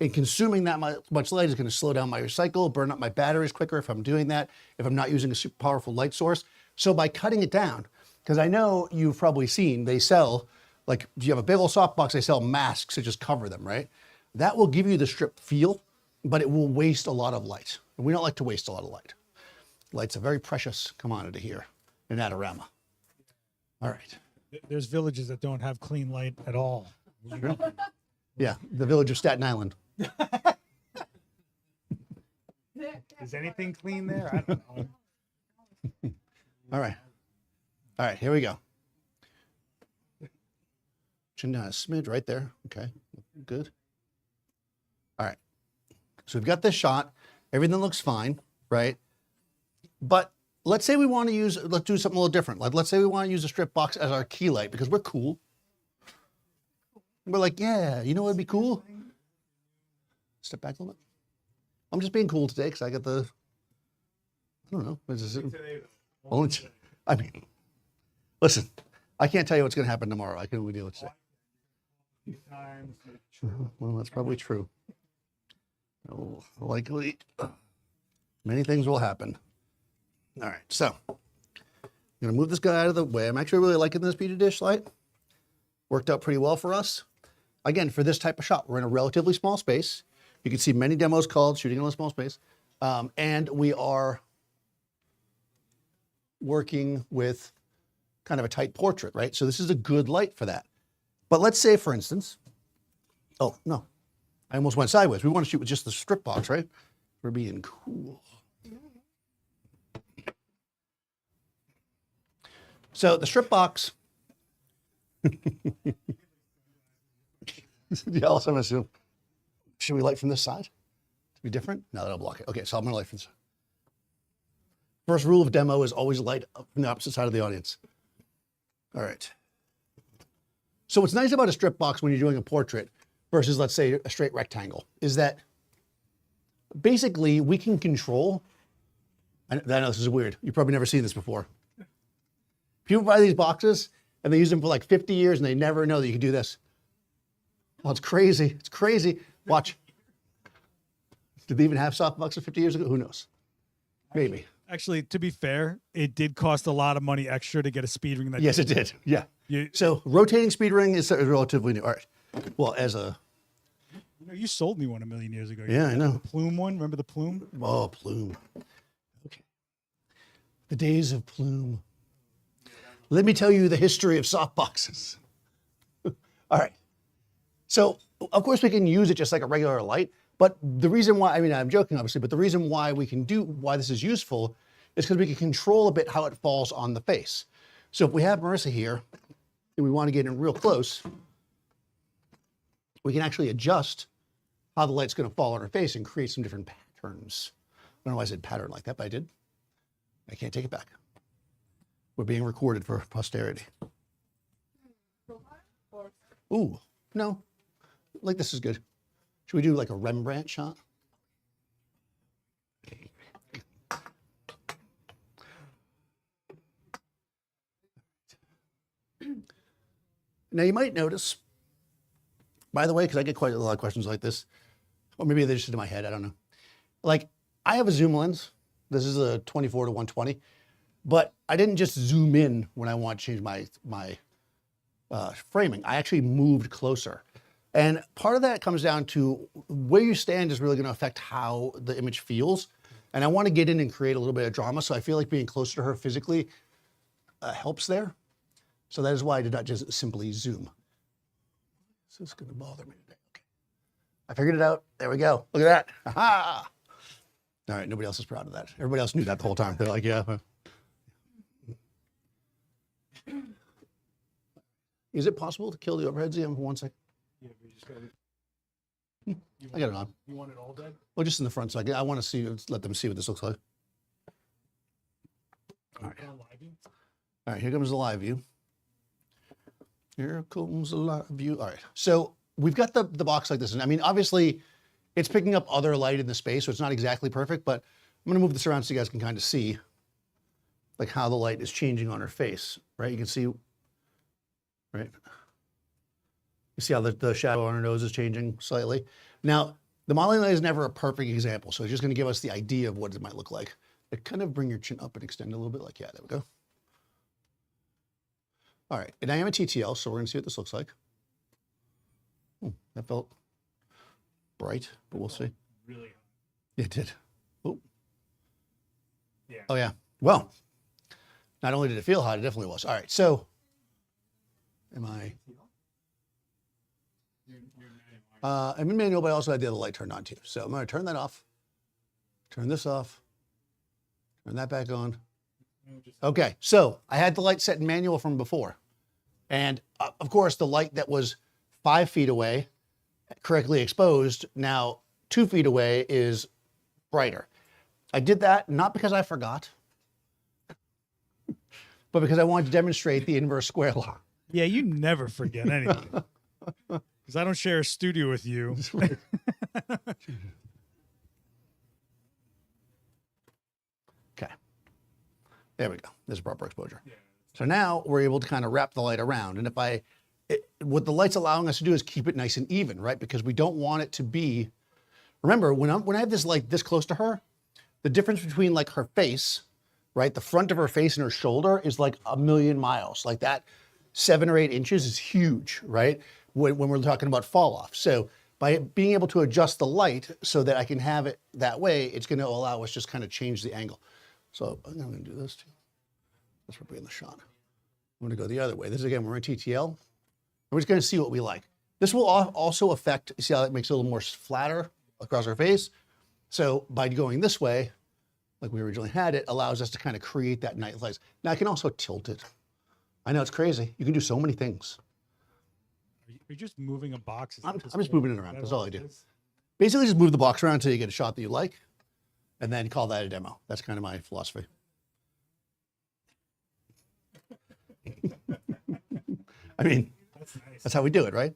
And consuming that much light is going to slow down my recycle, burn up my batteries quicker if I'm doing that, if I'm not using a super powerful light source. So by cutting it down, because I know you've probably seen, they sell, like, if you have a big old softbox, they sell masks to just cover them, right? That will give you the strip feel, but it will waste a lot of light. And we don't like to waste a lot of light. Light's a very precious commodity here in Adorama. All right. There's villages that don't have clean light at all. Sure. Yeah, the village of Staten Island. Is anything clean there? I don't know. All right. All right, here we go. Chin down a smidge right there. Okay, good. All right. So we've got this shot. Everything looks fine, right? But let's say we want to use, let's do something a little different. Like, let's say we want to use a strip box as our key light because we're cool. We're like, yeah, you know what would be cool? Step back a little bit. I'm just being cool today because I got the, I don't know. I mean, listen, I can't tell you what's going to happen tomorrow. I can only deal with today. Well, that's probably true. Oh, likely, many things will happen. All right, so I'm going to move this guy out of the way. I'm actually really liking this Petri dish light. Worked out pretty well for us. Again, for this type of shot, we're in a relatively small space. You can see many demos called shooting in a small space. And we are working with kind of a tight portrait, right? So this is a good light for that. But let's say, for instance, oh, no, I almost went sideways. We want to shoot with just the strip box, right? We're being cool. So the strip box, yeah, also I'm assuming, should we light from this side to be different? No, that'll block it. Okay, so I'm gonna light from this side. First rule of demo is always light up from the opposite side of the audience. All right. So what's nice about a strip box when you're doing a portrait versus, let's say, a straight rectangle is that basically we can control, I know this is weird. You've probably never seen this before. People buy these boxes and they use them for like 50 years and they never know that you can do this. Well, it's crazy. It's crazy. Watch. Did they even have softboxes 50 years ago? Who knows? Maybe. Actually, to be fair, it did cost a lot of money extra to get a speed ring. That Yes, it did. Yeah. You, So rotating speed ring is relatively new. All right. Well, as a, you know, you sold me one a million years ago. yeah, I know. The plume one. Remember the plume? Oh, plume. Okay. The days of plume. Let me tell you the history of softboxes. All right. So, of course, we can use it just like a regular light. But the reason why, I mean, I'm joking, obviously, but the reason why why this is useful is because we can control a bit how it falls on the face. So if we have Marissa here and we want to get in real close, we can actually adjust how the light's going to fall on her face and create some different patterns. I don't know why I said pattern like that, but I did. I can't take it back. We're being recorded for posterity. Ooh, no, like this is good. Should we do like a Rembrandt shot? Now you might notice, by the way, because I get quite a lot of questions like this, or maybe they're just in my head, I don't know. Like, I have a zoom lens. This is a 24 to 120, but I didn't just zoom in when I want to change my framing. I actually moved closer. And part of that comes down to where you stand is really going to affect how the image feels. And I want to get in and create a little bit of drama. So I feel like being closer to her physically helps there. So that is why I did not just simply zoom. This is going to bother me today. Okay. I figured it out. There we go. Look at that. Ha! All right, nobody else is proud of that. Everybody else knew that the whole time. They're like, yeah. Is it possible to kill the overhead ZM for 1 second? Yeah, we just got I got it on. You want it all dead? Well, just in the front, so I want to see, let them see what this looks like. All right. All right, here comes the live view. Here comes the live view. All right, so we've got the box like this. And I mean, obviously, it's picking up other light in the space, so it's not exactly perfect, but I'm gonna move this around so you guys can kind of see like how the light is changing on her face, right? You can see, right? You see how the shadow on her nose is changing slightly. Now, the modeling light is never a perfect example, so it's just gonna give us the idea of what it might look like. But kind of bring your chin up and extend a little bit like, yeah, there we go. All right, and I am a TTL, so we're gonna see what this looks like. That felt bright, but we'll see. Really? It did. Oh. Yeah. Oh, yeah. Well, not only did it feel hot, it definitely was. All right, so am I? I'm in manual, but I also had the other light turned on too. So I'm going to turn that off, turn this off, turn that back on. Okay, so I had the light set in manual from before. And of course, the light that was 5 feet away, correctly exposed, now 2 feet away is brighter. I did that not because I forgot, but because I wanted to demonstrate the inverse square law. Yeah, you never forget anything. Because I don't share a studio with you. Okay. There we go. There's proper exposure. Yeah. So now we're able to kind of wrap the light around. And what the light's allowing us to do is keep it nice and even, right? Because we don't want it to be, remember, when I have this light this close to her, the difference between like her face, right? The front of her face and her shoulder is like a million miles. Like that 7 or 8 inches is huge, right? When we're talking about fall off. So by being able to adjust the light so that I can have it that way, it's going to allow us just kind of change the angle. So I'm going to do this too. That's probably in the shot. I'm going to go the other way. This is, again, we're in TTL. We're just going to see what we like. This will also affect, see how it makes it a little more flatter across our face. So by going this way, like we originally had it, allows us to kind of create that night light. Now I can also tilt it. I know it's crazy. You can do so many things. Are you just moving a box? I'm just moving it around. That's all I do. Basically, just move the box around until you get a shot that you like, and then call that a demo. That's kind of my philosophy. I mean, that's how we do it, right?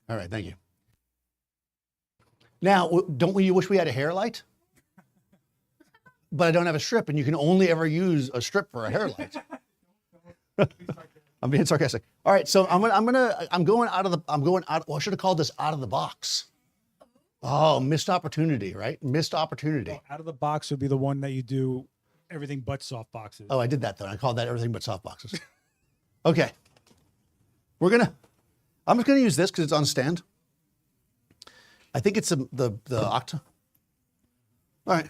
All right, thank you. Now, don't we wish we had a hair light? But I don't have a strip, and you can only ever use a strip for a hair light. I'm being sarcastic. All right, so I'm going out. Well, I should have called this out of the box. Oh, missed opportunity, right? Missed opportunity. Well, out of the box would be the one that you do everything but soft boxes. Oh, I did that though. I called that everything but soft boxes. Okay. I'm just gonna use this because it's on stand. I think it's the Octa. All right.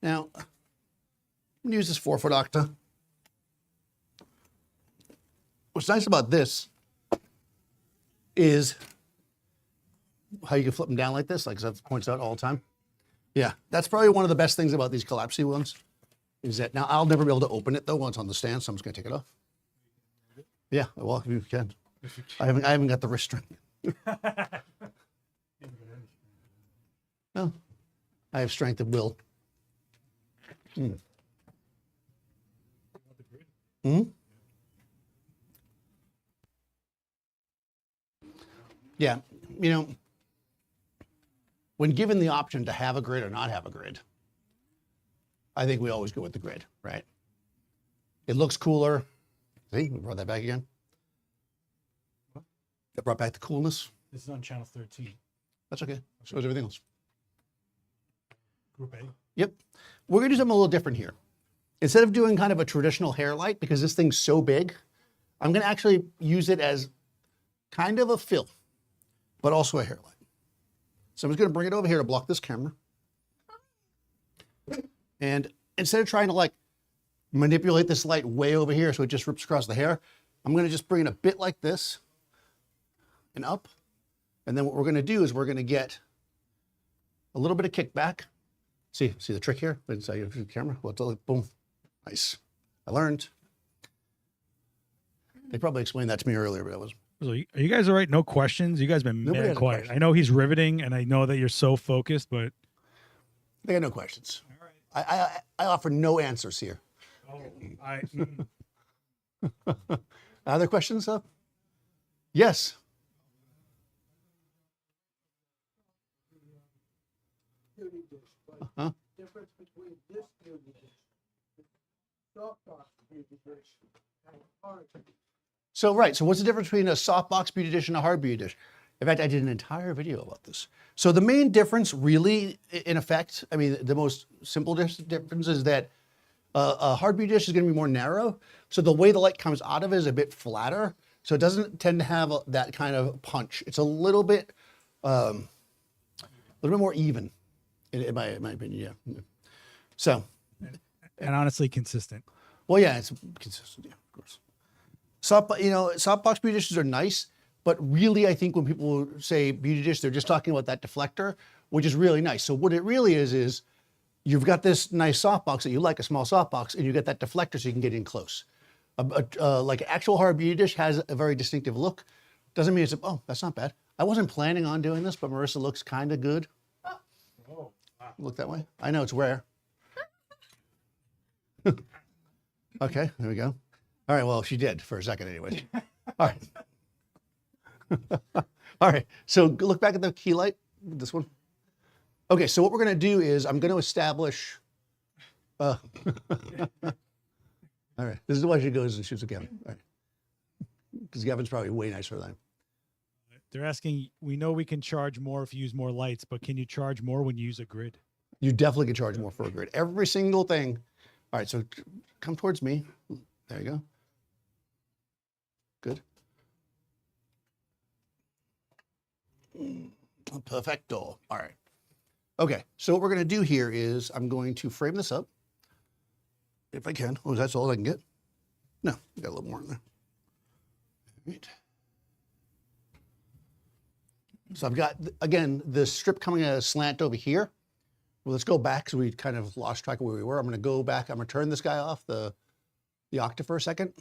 Now, I'm gonna use this 4-foot Octa. What's nice about this is how you can flip them down like this, like that points out all the time. Yeah, that's probably one of the best things about these collapsey ones. Is that now I'll never be able to open it though once on the stand, so I'm just gonna take it off. Yeah, well, if you can. I haven't got the wrist strength. No, I have strength of will. Yeah, you know, when given the option to have a grid or not have a grid, I think we always go with the grid, right? It looks cooler. See, we brought that back again. That brought back the coolness. This is on channel 13. That's okay. So is everything else. Group A. Yep. We're going to do something a little different here. Instead of doing kind of a traditional hair light, because this thing's so big, I'm going to actually use it as kind of a fill, but also a hair light. So I'm just going to bring it over here to block this camera. And instead of trying to like manipulate this light way over here so it just rips across the hair, I'm going to just bring it a bit like this. and up. And then what we're gonna do is we're gonna get a little bit of kickback. See the trick here? Inside the camera, boom, nice. I learned. They probably explained that to me earlier, but that was. So are you guys all right? No questions? You guys been Nobody mad has a quiet. question. I know he's riveting, and I know that you're so focused, but They got no questions. I offer no answers here. Other questions, though? Yes. Uh-huh. Difference between this beauty dish, softbox beauty dish, and hard. So, right. So what's the difference between a softbox beauty dish and a hard beauty dish? In fact, I did an entire video about this. So the main difference really, in effect, I mean, the most simple difference is that a hard beauty dish is going to be more narrow. So the way the light comes out of it is a bit flatter. So it doesn't tend to have that kind of punch. It's a little bit more even, in my opinion, yeah. So. and honestly consistent. Well, yeah, it's consistent, yeah, of course. Softbox beauty dishes are nice, but really I think when people say beauty dish, they're just talking about that deflector, which is really nice. So what it really is you've got this nice softbox that you like, a small softbox, and you get that deflector so you can get in close. Like an actual hard beauty dish has a very distinctive look. Doesn't mean it's, oh, that's not bad. I wasn't planning on doing this, but Marissa looks kind of good. Oh, wow. Look that way. I know it's rare. Okay, there we go. All right, well, she did for a second anyway. All right. All right, so look back at the key light, this one. Okay, so what we're gonna do is I'm gonna establish, all right, this is why she goes and shoots a Gavin. All right. Because Gavin's probably way nicer than I am. They're asking, we know we can charge more if you use more lights, but can you charge more when you use a grid? You definitely can charge more for a grid. Every single thing. All right, so come towards me. There you go. Good. Perfecto. All right. Okay, so what we're gonna do here is I'm going to frame this up, if I can. Oh, that's all I can get? No, we got a little more in there. All right. So I've got, again, the strip coming at a slant over here. Well, let's go back because we kind of lost track of where we were. I'm gonna go back, I'm gonna turn this guy off, the Octa for a second.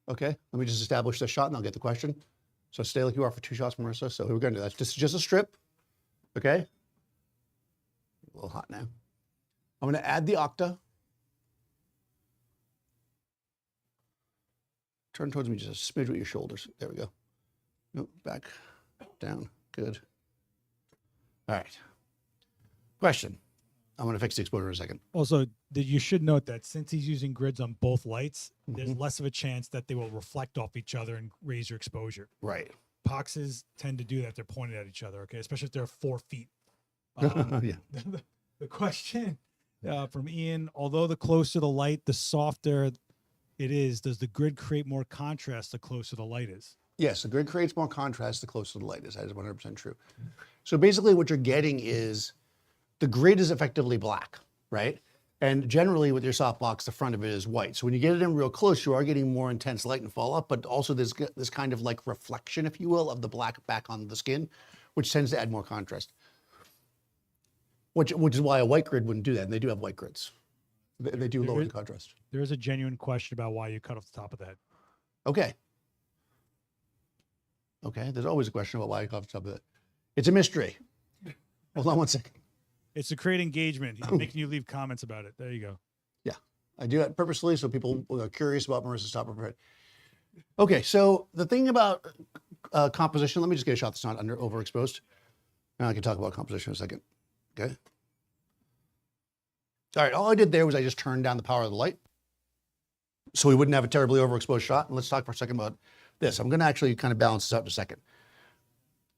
Okay, let me just establish this shot and I'll get the question. So stay like you are for 2 shots, Marissa. So we're gonna do that. This is just a strip, okay? A little hot now. I'm gonna add the Octa. Turn towards me just a smidge with your shoulders. There we go. Nope, back, down, good. All right. Question. I'm gonna fix the exposure in a second. Also, you should note that since he's using grids on both lights, there's less of a chance that they will reflect off each other and raise your exposure. Right. Boxes tend to do that. They're pointed at each other, okay? Especially if they're 4 feet. Yeah. The question from Ian, although the closer the light, the softer it is, does the grid create more contrast the closer the light is? Yes, the grid creates more contrast the closer the light is. That is 100% true. So basically what you're getting is the grid is effectively black, right? And generally with your softbox, the front of it is white. So when you get it in real close, you are getting more intense light and fall up, but also there's this kind of like reflection, if you will, of the black back on the skin, which tends to add more contrast. Which is why a white grid wouldn't do that. And they do have white grids. They do lower the contrast. There is a genuine question about why you cut off the top of the head. Okay. Okay, there's always a question about why I cut off the top of it. It's a mystery. Hold on one second. It's to create engagement. He's making you leave comments about it. There you go. Yeah, I do it purposely so people are curious about Marissa's top of her head. Okay, so the thing about composition, let me just get a shot that's not overexposed. Now I can talk about composition in a second. Okay. All right, all I did there was I just turned down the power of the light so we wouldn't have a terribly overexposed shot. And let's talk for a second about this. I'm gonna actually kind of balance this out in a second.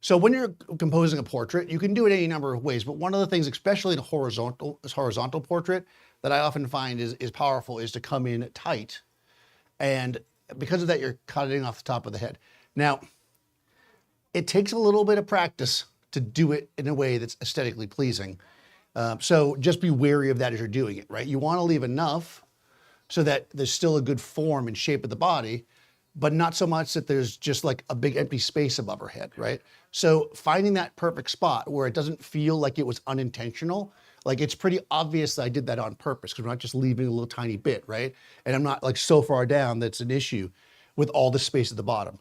So when you're composing a portrait, you can do it any number of ways, but one of the things, especially in a horizontal portrait, that I often find is powerful is to come in tight. And because of that, you're cutting off the top of the head. Now, it takes a little bit of practice to do it in a way that's aesthetically pleasing. So just be wary of that as you're doing it, right? You want to leave enough so that there's still a good form and shape of the body, but not so much that there's just like a big empty space above her head, right? So finding that perfect spot where it doesn't feel like it was unintentional, like it's pretty obvious that I did that on purpose because we're not just leaving a little tiny bit, right? And I'm not like so far down that's an issue with all the space at the bottom.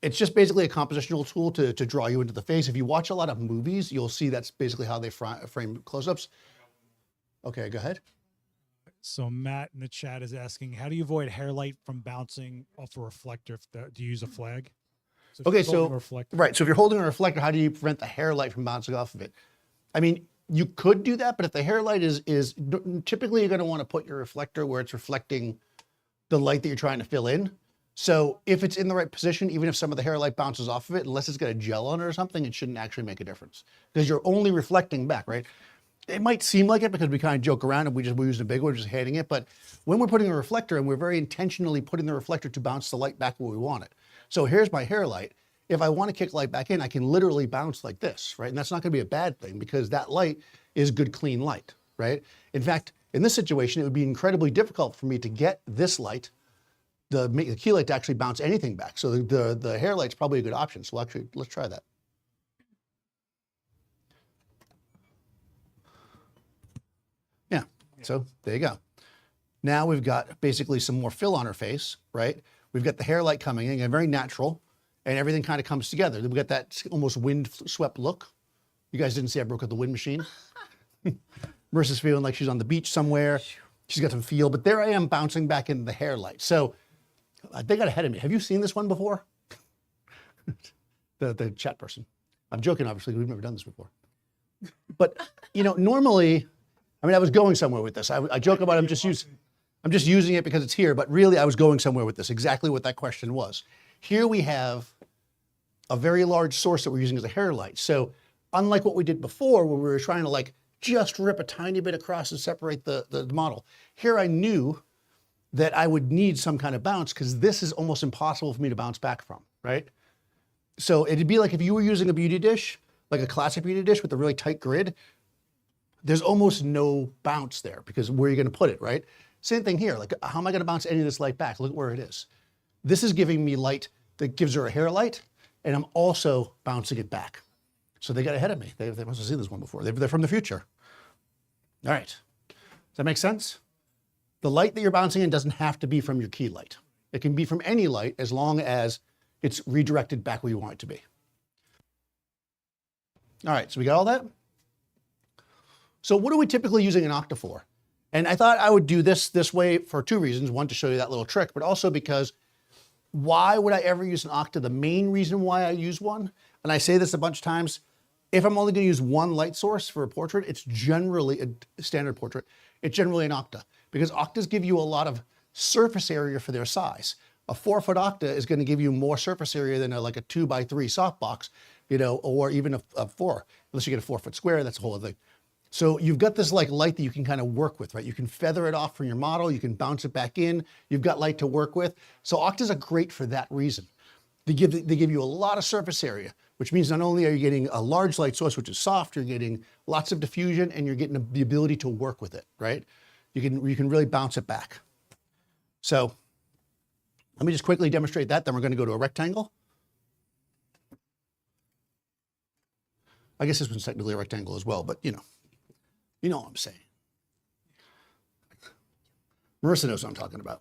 It's just basically a compositional tool to draw you into the face. If you watch a lot of movies, you'll see that's basically how they frame close-ups. Okay, go ahead. So Matt in the chat is asking, how do you avoid hair light from bouncing off a reflector? Do you use a flag? So if Okay, you're holding so a reflector, right, so if you're holding a reflector, how do you prevent the hair light from bouncing off of it? I mean, you could do that, but if the hair light is typically you're going to want to put your reflector where it's reflecting the light that you're trying to fill in. So if it's in the right position, even if some of the hair light bounces off of it, unless it's got a gel on it or something, it shouldn't actually make a difference because you're only reflecting back, right? It might seem like it because we kind of joke around and we're using a big one, just hating it. But when we're putting a reflector in, we're very intentionally putting the reflector to bounce the light back where we want it. So here's my hair light. If I want to kick light back in, I can literally bounce like this, right? And that's not going to be a bad thing because that light is good, clean light, right? In fact, in this situation, it would be incredibly difficult for me to get this light, the key light, to actually bounce anything back. So the hair light's probably a good option. So actually, let's try that. Yeah, so there you go. Now we've got basically some more fill on her face, right? We've got the hair light coming in, and very natural, and everything kind of comes together. We've got that almost wind-swept look. You guys didn't see I broke out the wind machine. Marissa's feeling like she's on the beach somewhere. She's got some feel, but there I am bouncing back into the hair light. So they got ahead of me. Have you seen this one before? the chat person. I'm joking, obviously. We've never done this before. But, you know, normally, I mean, I was going somewhere with this. I joke about I'm just using it because it's here, but really I was going somewhere with this, exactly what that question was. Here we have a very large source that we're using as a hair light. So unlike what we did before, where we were trying to like just rip a tiny bit across and separate the model, here I knew that I would need some kind of bounce because this is almost impossible for me to bounce back from, right? So it'd be like if you were using a beauty dish, like a classic beauty dish with a really tight grid, there's almost no bounce there because where are you going to put it, right? Same thing here. Like, how am I going to bounce any of this light back? Look where it is. This is giving me light that gives her a hair light, and I'm also bouncing it back. So they got ahead of me. They must have seen this one before. They're from the future. All right. Does that make sense? The light that you're bouncing in doesn't have to be from your key light. It can be from any light as long as it's redirected back where you want it to be. All right, so we got all that? So what are we typically using an Octa for? And I thought I would do this way for two reasons. One, to show you that little trick, but also because why would I ever use an Octa? The main reason why I use one, and I say this a bunch of times, if I'm only going to use one light source for a portrait, it's generally a standard portrait. It's generally an Octa because Octas give you a lot of surface area for their size. A 4-foot Octa is going to give you more surface area than like a 2x3 softbox, you know, or even a 4. Unless you get a 4-foot square, that's a whole other thing. So you've got this like light that you can kind of work with, right? You can feather it off from your model, you can bounce it back in, you've got light to work with. So Octas are great for that reason. They give you a lot of surface area, which means not only are you getting a large light source, which is soft, you're getting lots of diffusion and you're getting the ability to work with it, right? You can really bounce it back. So let me just quickly demonstrate that, then we're going to go to a rectangle. I guess this one's technically a rectangle as well, but you know what I'm saying. Marissa knows what I'm talking about.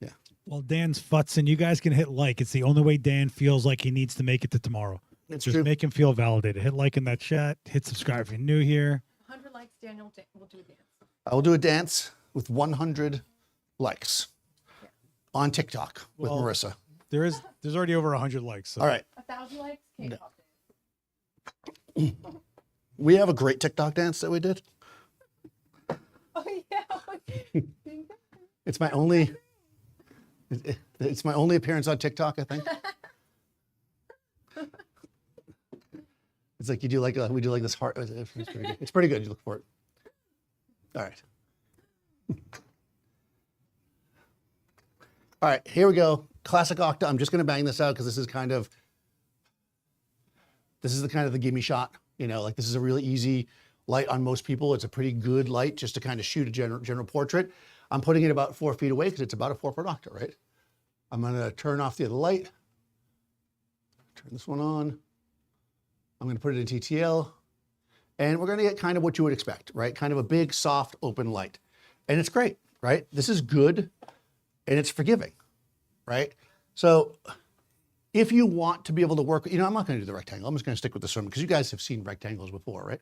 Yeah. Well, Dan's futzing. You guys can hit like. It's the only way Dan feels like he needs to make it to tomorrow. It's Just true. make him feel validated. Hit like in that chat. Hit subscribe if you're new here. 100 likes, Daniel will do a dance. I will do a dance with 100 likes on TikTok with Well, Marissa. There's already over 100 likes. So. All right. 1,000 likes, K-pop No. We have a great TikTok dance that we did. dance. Oh, yeah. It's my only appearance on TikTok, I think. It's like you do like we do like this heart. It's pretty good. It's pretty good. You look for it. All right. All right, here we go. Classic Octa. I'm just going to bang this out because this is the kind of the gimme shot. You know, like this is a really easy light on most people. It's a pretty good light just to kind of shoot a general portrait. I'm putting it about 4 feet away because it's about a 4-foot Octa, right? I'm gonna turn off the other light. Turn this one on. I'm gonna put it in TTL. And we're gonna get kind of what you would expect, right? Kind of a big, soft, open light. And it's great, right? This is good and it's forgiving, right? So if you want to be able to work, you know, I'm not gonna do the rectangle. I'm just gonna stick with this one because you guys have seen rectangles before, right?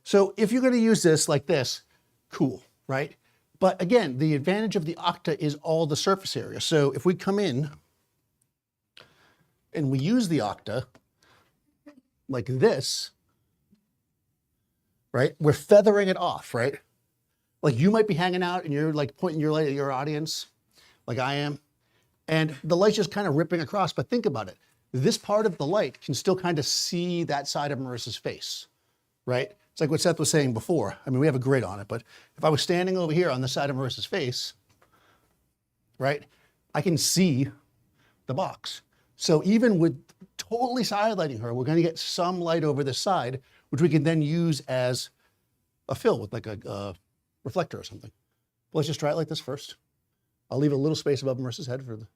So if you're gonna use this like this, cool, right? But again, the advantage of the Octa is all the surface area. So if we come in and we use the Octa like this, right? We're feathering it off, right? Like you might be hanging out and you're like pointing your light at your audience, like I am, and the light's just kind of ripping across, but think about it. This part of the light can still kind of see that side of Marissa's face, right? It's like what Seth was saying before. I mean, we have a grid on it, but if I was standing over here on the side of Marissa's face, right, I can see the box. So even with totally side lighting her, we're gonna get some light over this side, which we can then use as a fill with like a reflector or something. Let's just try it like this first. I'll leave a little space above Marissa's head for the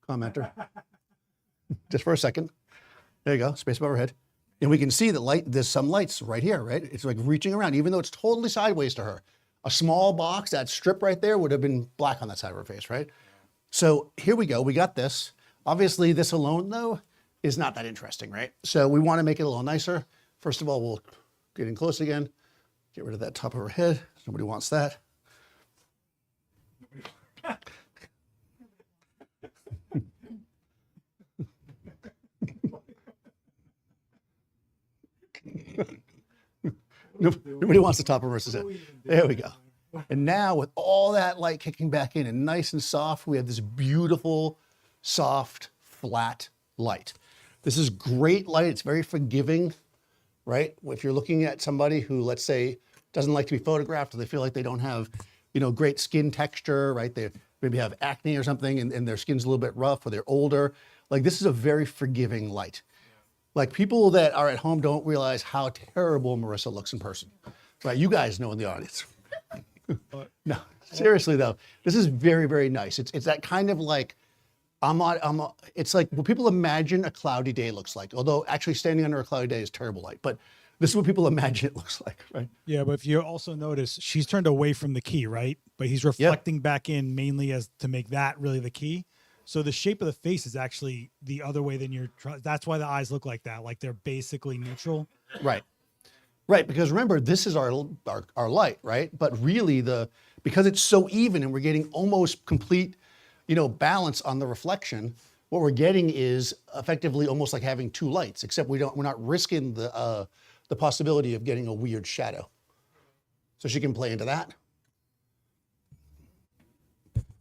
commenter. Just for a second. There you go, space above her head. And we can see that light, there's some lights right here, right? It's like reaching around, even though it's totally sideways to her. A small box, that strip right there would have been black on that side of her face, right? So here we go, we got this. Obviously this alone though, is not that interesting, right? So we wanna make it a little nicer. First of all, we'll get in close again, get rid of that top of her head. Nobody wants that. Nobody wants the top of Marissa's head. There we go. And now with all that light kicking back in and nice and soft, we have this beautiful, soft, flat light. This is great light. It's very forgiving, right? If you're looking at somebody who, let's say, doesn't like to be photographed, or they feel like they don't have, you know, great skin texture, right? They maybe have acne or something and their skin's a little bit rough, or they're older. Like this is a very forgiving light. Like people that are at home don't realize how terrible Marissa looks in person, right? You guys know in the audience. No, seriously though, this is very, very nice. It's that kind of like, it's like what people imagine a cloudy day looks like, although actually standing under a cloudy day is terrible light, but this is what people imagine it looks like, right? Yeah, but if you also notice, she's turned away from the key, right? But he's reflecting back in mainly as to make that really the key. So the shape of the face is actually the other way than you're trying. That's why the eyes look like that. Like they're basically neutral. Right. Right. Because remember, this is our light, right? But really because it's so even and we're getting almost complete, you know, balance on the reflection, what we're getting is effectively almost like having two lights, except we're not risking the possibility of getting a weird shadow. So she can play into that.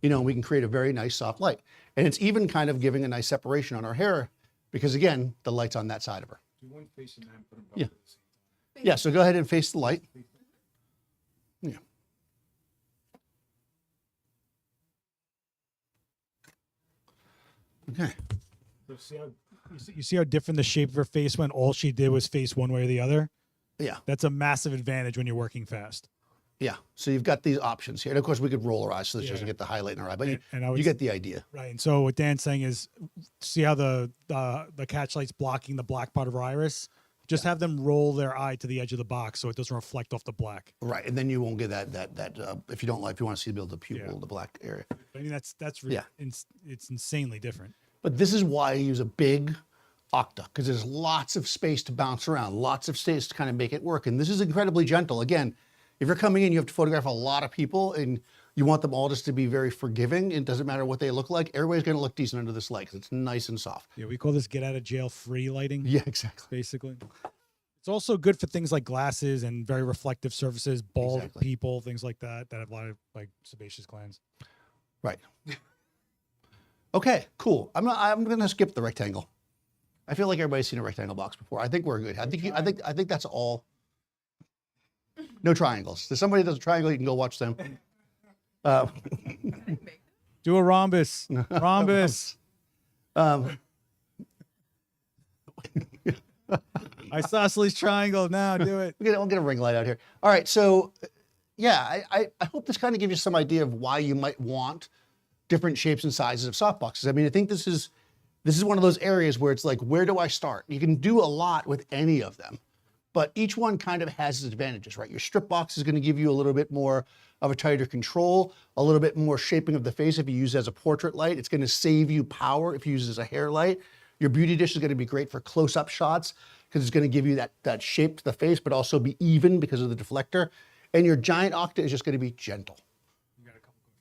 You know, we can create a very nice soft light. And it's even kind of giving a nice separation on her hair because again, the light's on that side of her. Do one facing that and put them both Yeah. at the same time. Yeah, so go ahead and face the light. Yeah. Okay. So you see how different the shape of her face when all she did was face one way or the other? Yeah. That's a massive advantage when you're working fast. Yeah. So you've got these options here. And of course we could roll her eyes so that she doesn't get the highlight in her eye, but you get the idea. Right. And so what Dan's saying is see how the catch light's blocking the black part of her iris? Just have them roll their eye to the edge of the box so it doesn't reflect off the black. Right. And then you won't get that if you don't like, if you want to see the pupil, the black area. I mean, that's really, it's insanely different. But this is why I use a big Octa, because there's lots of space to bounce around, lots of space to kind of make it work. And this is incredibly gentle. Again, if you're coming in, you have to photograph a lot of people and you want them all just to be very forgiving. It doesn't matter what they look like. Everybody's going to look decent under this light because it's nice and soft. Yeah, we call this get out of jail free lighting. Yeah, exactly. Basically. It's also good for things like glasses and very reflective surfaces, bald people, things like that have a lot of like sebaceous glands. Right. Okay, cool. I'm going to skip the rectangle. I feel like everybody's seen a rectangle box before. I think we're good. I think that's all. No triangles. If somebody does a triangle, you can go watch them. Do a rhombus. Rhombus. Isosceles triangle. Now do it. We'll get a ring light out here. All right. So, yeah, I hope this kind of gives you some idea of why you might want different shapes and sizes of softboxes. I mean, I think this is one of those areas where it's like, where do I start? You can do a lot with any of them, but each one kind of has its advantages, right? Your strip box is going to give you a little bit more of a tighter control, a little bit more shaping of the face if you use it as a portrait light. It's going to save you power if you use it as a hair light. Your beauty dish is going to be great for close-up shots because it's going to give you that shape to the face, but also be even because of the deflector. And your giant Octa is just going to be gentle.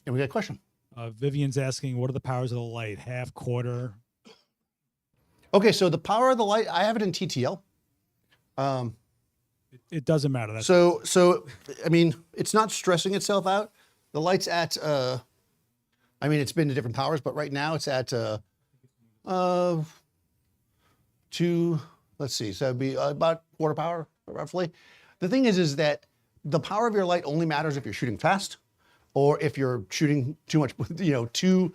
And we got a question. Vivian's asking, what are the powers of the light? Half, quarter? Okay, so the power of the light, I have it in TTL. It doesn't matter. That's So I mean, it's not stressing itself out. The light's at, I mean, it's been to different powers, but right now it's at 2, let's see, so it'd be about quarter power, roughly. The thing is that the power of your light only matters if you're shooting fast or if you're shooting too much, you know, too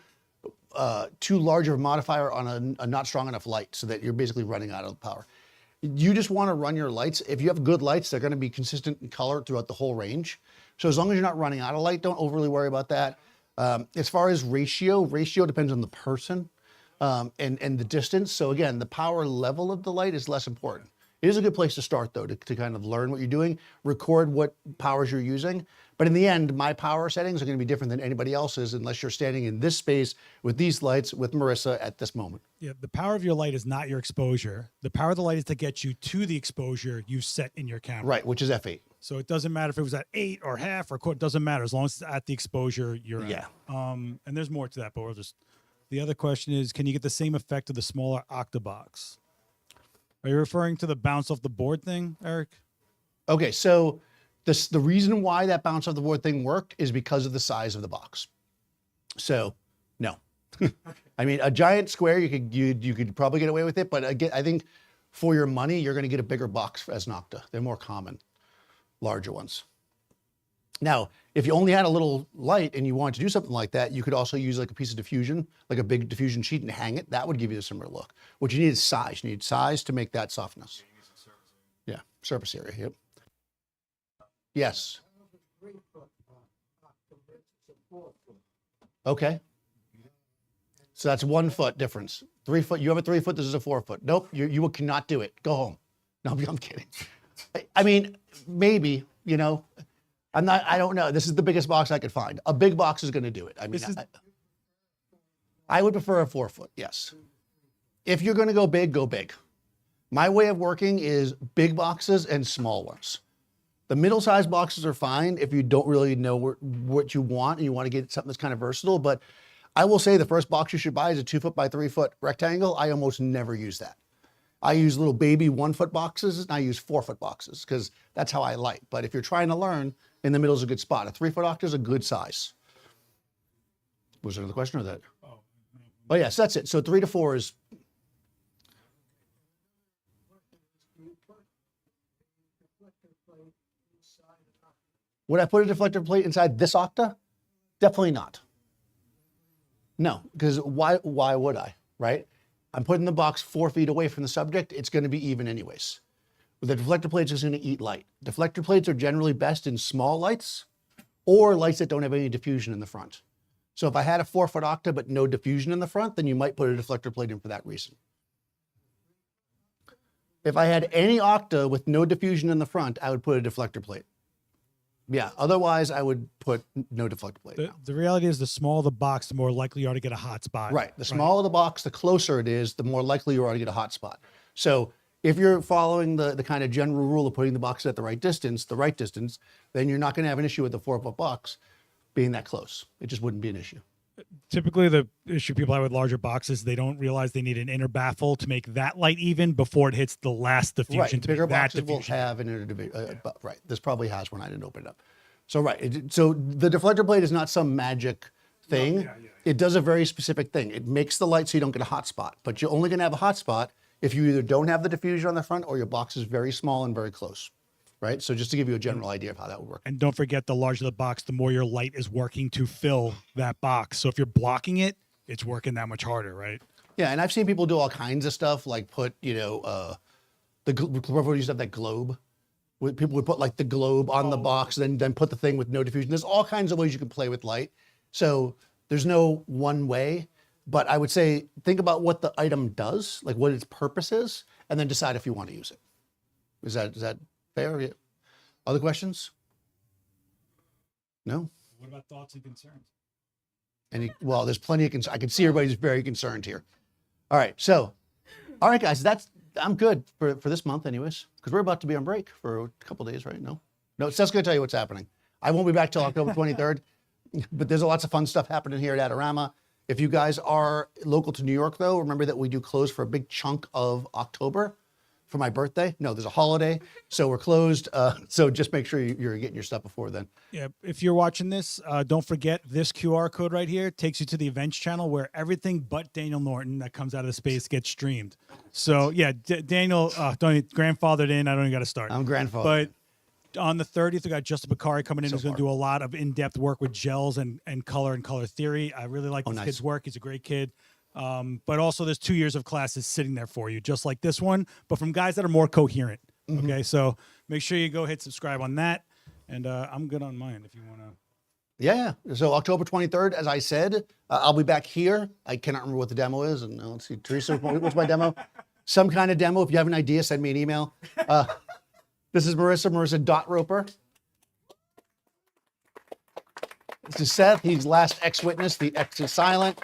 large of a modifier on a not strong enough light so that you're basically running out of power. You just want to run your lights. If you have good lights, they're going to be consistent in color throughout the whole range. So as long as you're not running out of light, don't overly worry about that. As far as ratio depends on the person and the distance. So again, the power level of the light is less important. It is a good place to start though, to kind of learn what you're doing, record what powers you're using. But in the end, my power settings are going to be different than anybody else's unless you're standing in this space with these lights with Marissa at this moment. Yeah, the power of your light is not your exposure. The power of the light is to get you to the exposure you set in your camera. Right, which is f8. So it doesn't matter if it was at 8 or half or quarter. It doesn't matter as long as it's at the exposure you're at. Yeah. And there's more to that, but we'll just. The other question is, can you get the same effect of the smaller Octa box? Are you referring to the bounce off the board thing, Eric? Okay, so the reason why that bounce off the board thing worked is because of the size of the box. So, no. I mean, a giant square, you could probably get away with it, but again, I think for your money, you're going to get a bigger box as an Octa. They're more common, larger ones. Now, if you only had a little light and you wanted to do something like that, you could also use like a piece of diffusion, like a big diffusion sheet and hang it. That would give you a similar look. What you need is size. You need size to make that softness. Yeah, surface area, yep. Yes. Okay. So that's 1 foot difference. 3 foot, you have a 3 foot, this is a 4 foot. Nope, you cannot do it. Go home. No, I'm kidding. I mean, maybe, you know, I don't know. This is the biggest box I could find. A big box is going to do it. I mean, I would prefer a 4 foot, yes. If you're going to go big, go big. My way of working is big boxes and small ones. The middle-sized boxes are fine if you don't really know what you want and you want to get something that's kind of versatile. But I will say the first box you should buy is a 2 foot by 3 foot rectangle. I almost never use that. I use little baby 1 foot boxes and I use 4 foot boxes because that's how I light. But if you're trying to learn, in the middle is a good spot. A 3 foot Octa is a good size. Was there another question or that? Oh yes, that's it. So 3 to 4 is. Would I put a deflector plate inside this Octa? Definitely not. No, because why would I, right? I'm putting the box 4 feet away from the subject. It's going to be even anyways. The deflector plate's just going to eat light. Deflector plates are generally best in small lights or lights that don't have any diffusion in the front. So if I had a 4 foot Octa but no diffusion in the front, then you might put a deflector plate in for that reason. If I had any Octa with no diffusion in the front, I would put a deflector plate. Yeah, otherwise I would put no deflector plate. The reality is the smaller the box, the more likely you are to get a hot spot. Right. The smaller the box, the closer it is, the more likely you are to get a hot spot. So if you're following the kind of general rule of putting the box at the right distance, then you're not going to have an issue with the 4 foot box being that close. It just wouldn't be an issue. Typically, the issue people have with larger boxes, they don't realize they need an inner baffle to make that light even before it hits the last diffusion. Right, to bigger make that boxes will diffusion. have an inner diffusion. Right, this probably has one. I didn't open it up. So right, so the deflector plate is not some magic thing. No, yeah. It does a very specific thing. It makes the light so you don't get a hot spot, but you're only going to have a hot spot if you either don't have the diffusion on the front or your box is very small and very close. Right, so just to give you a general idea of how that would work. And don't forget, the larger the box, the more your light is working to fill that box. So if you're blocking it, it's working that much harder, right? Yeah, and I've seen people do all kinds of stuff, like put, you know, Profoto used to have that globe. People would put like the globe on the box, then put the thing with no diffusion. There's all kinds of ways you can play with light. So there's no one way, but I would say think about what the item does, like what its purpose is, and then decide if you want to use it. Is that fair? Yeah. Other questions? No? What about thoughts and concerns? Well, there's plenty of I can see everybody's very concerned here. All right, guys, I'm good for this month anyways, because we're about to be on break for a couple days, right? No, Seth's gonna tell you what's happening. I won't be back till October 23rd, but there's lots of fun stuff happening here at Adorama. If you guys are local to New York though, remember that we do close for a big chunk of October for my birthday. No, there's a holiday, so we're closed. So just make sure you're getting your stuff before then. Yeah, if you're watching this, don't forget this QR code right here takes you to the events channel where everything but Daniel Norton that comes out of the space gets streamed. So yeah, Daniel, grandfathered in. I don't even got to start. I'm grandfather. But on the 30th, we got Justin Bakari coming in. Who's going to do a lot of in-depth work with gels and color theory. I really like this kid's work. He's a great kid. But also there's 2 years of classes sitting there for you, just like this one, but from guys that are more coherent. Okay, so make sure you go hit subscribe on that. And I'm good on mine if you want to. Yeah. So October 23rd, as I said, I'll be back here. I cannot remember what the demo is. And let's see, Teresa, what's my demo? Some kind of demo. If you have an idea, send me an email. This is Marissa Dot Roper. This is Seth. He's last X-Witness. The X is silent.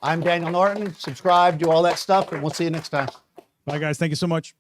I'm Daniel Norton. Subscribe, do all that stuff, and we'll see you next time. Bye, guys. Thank you so much.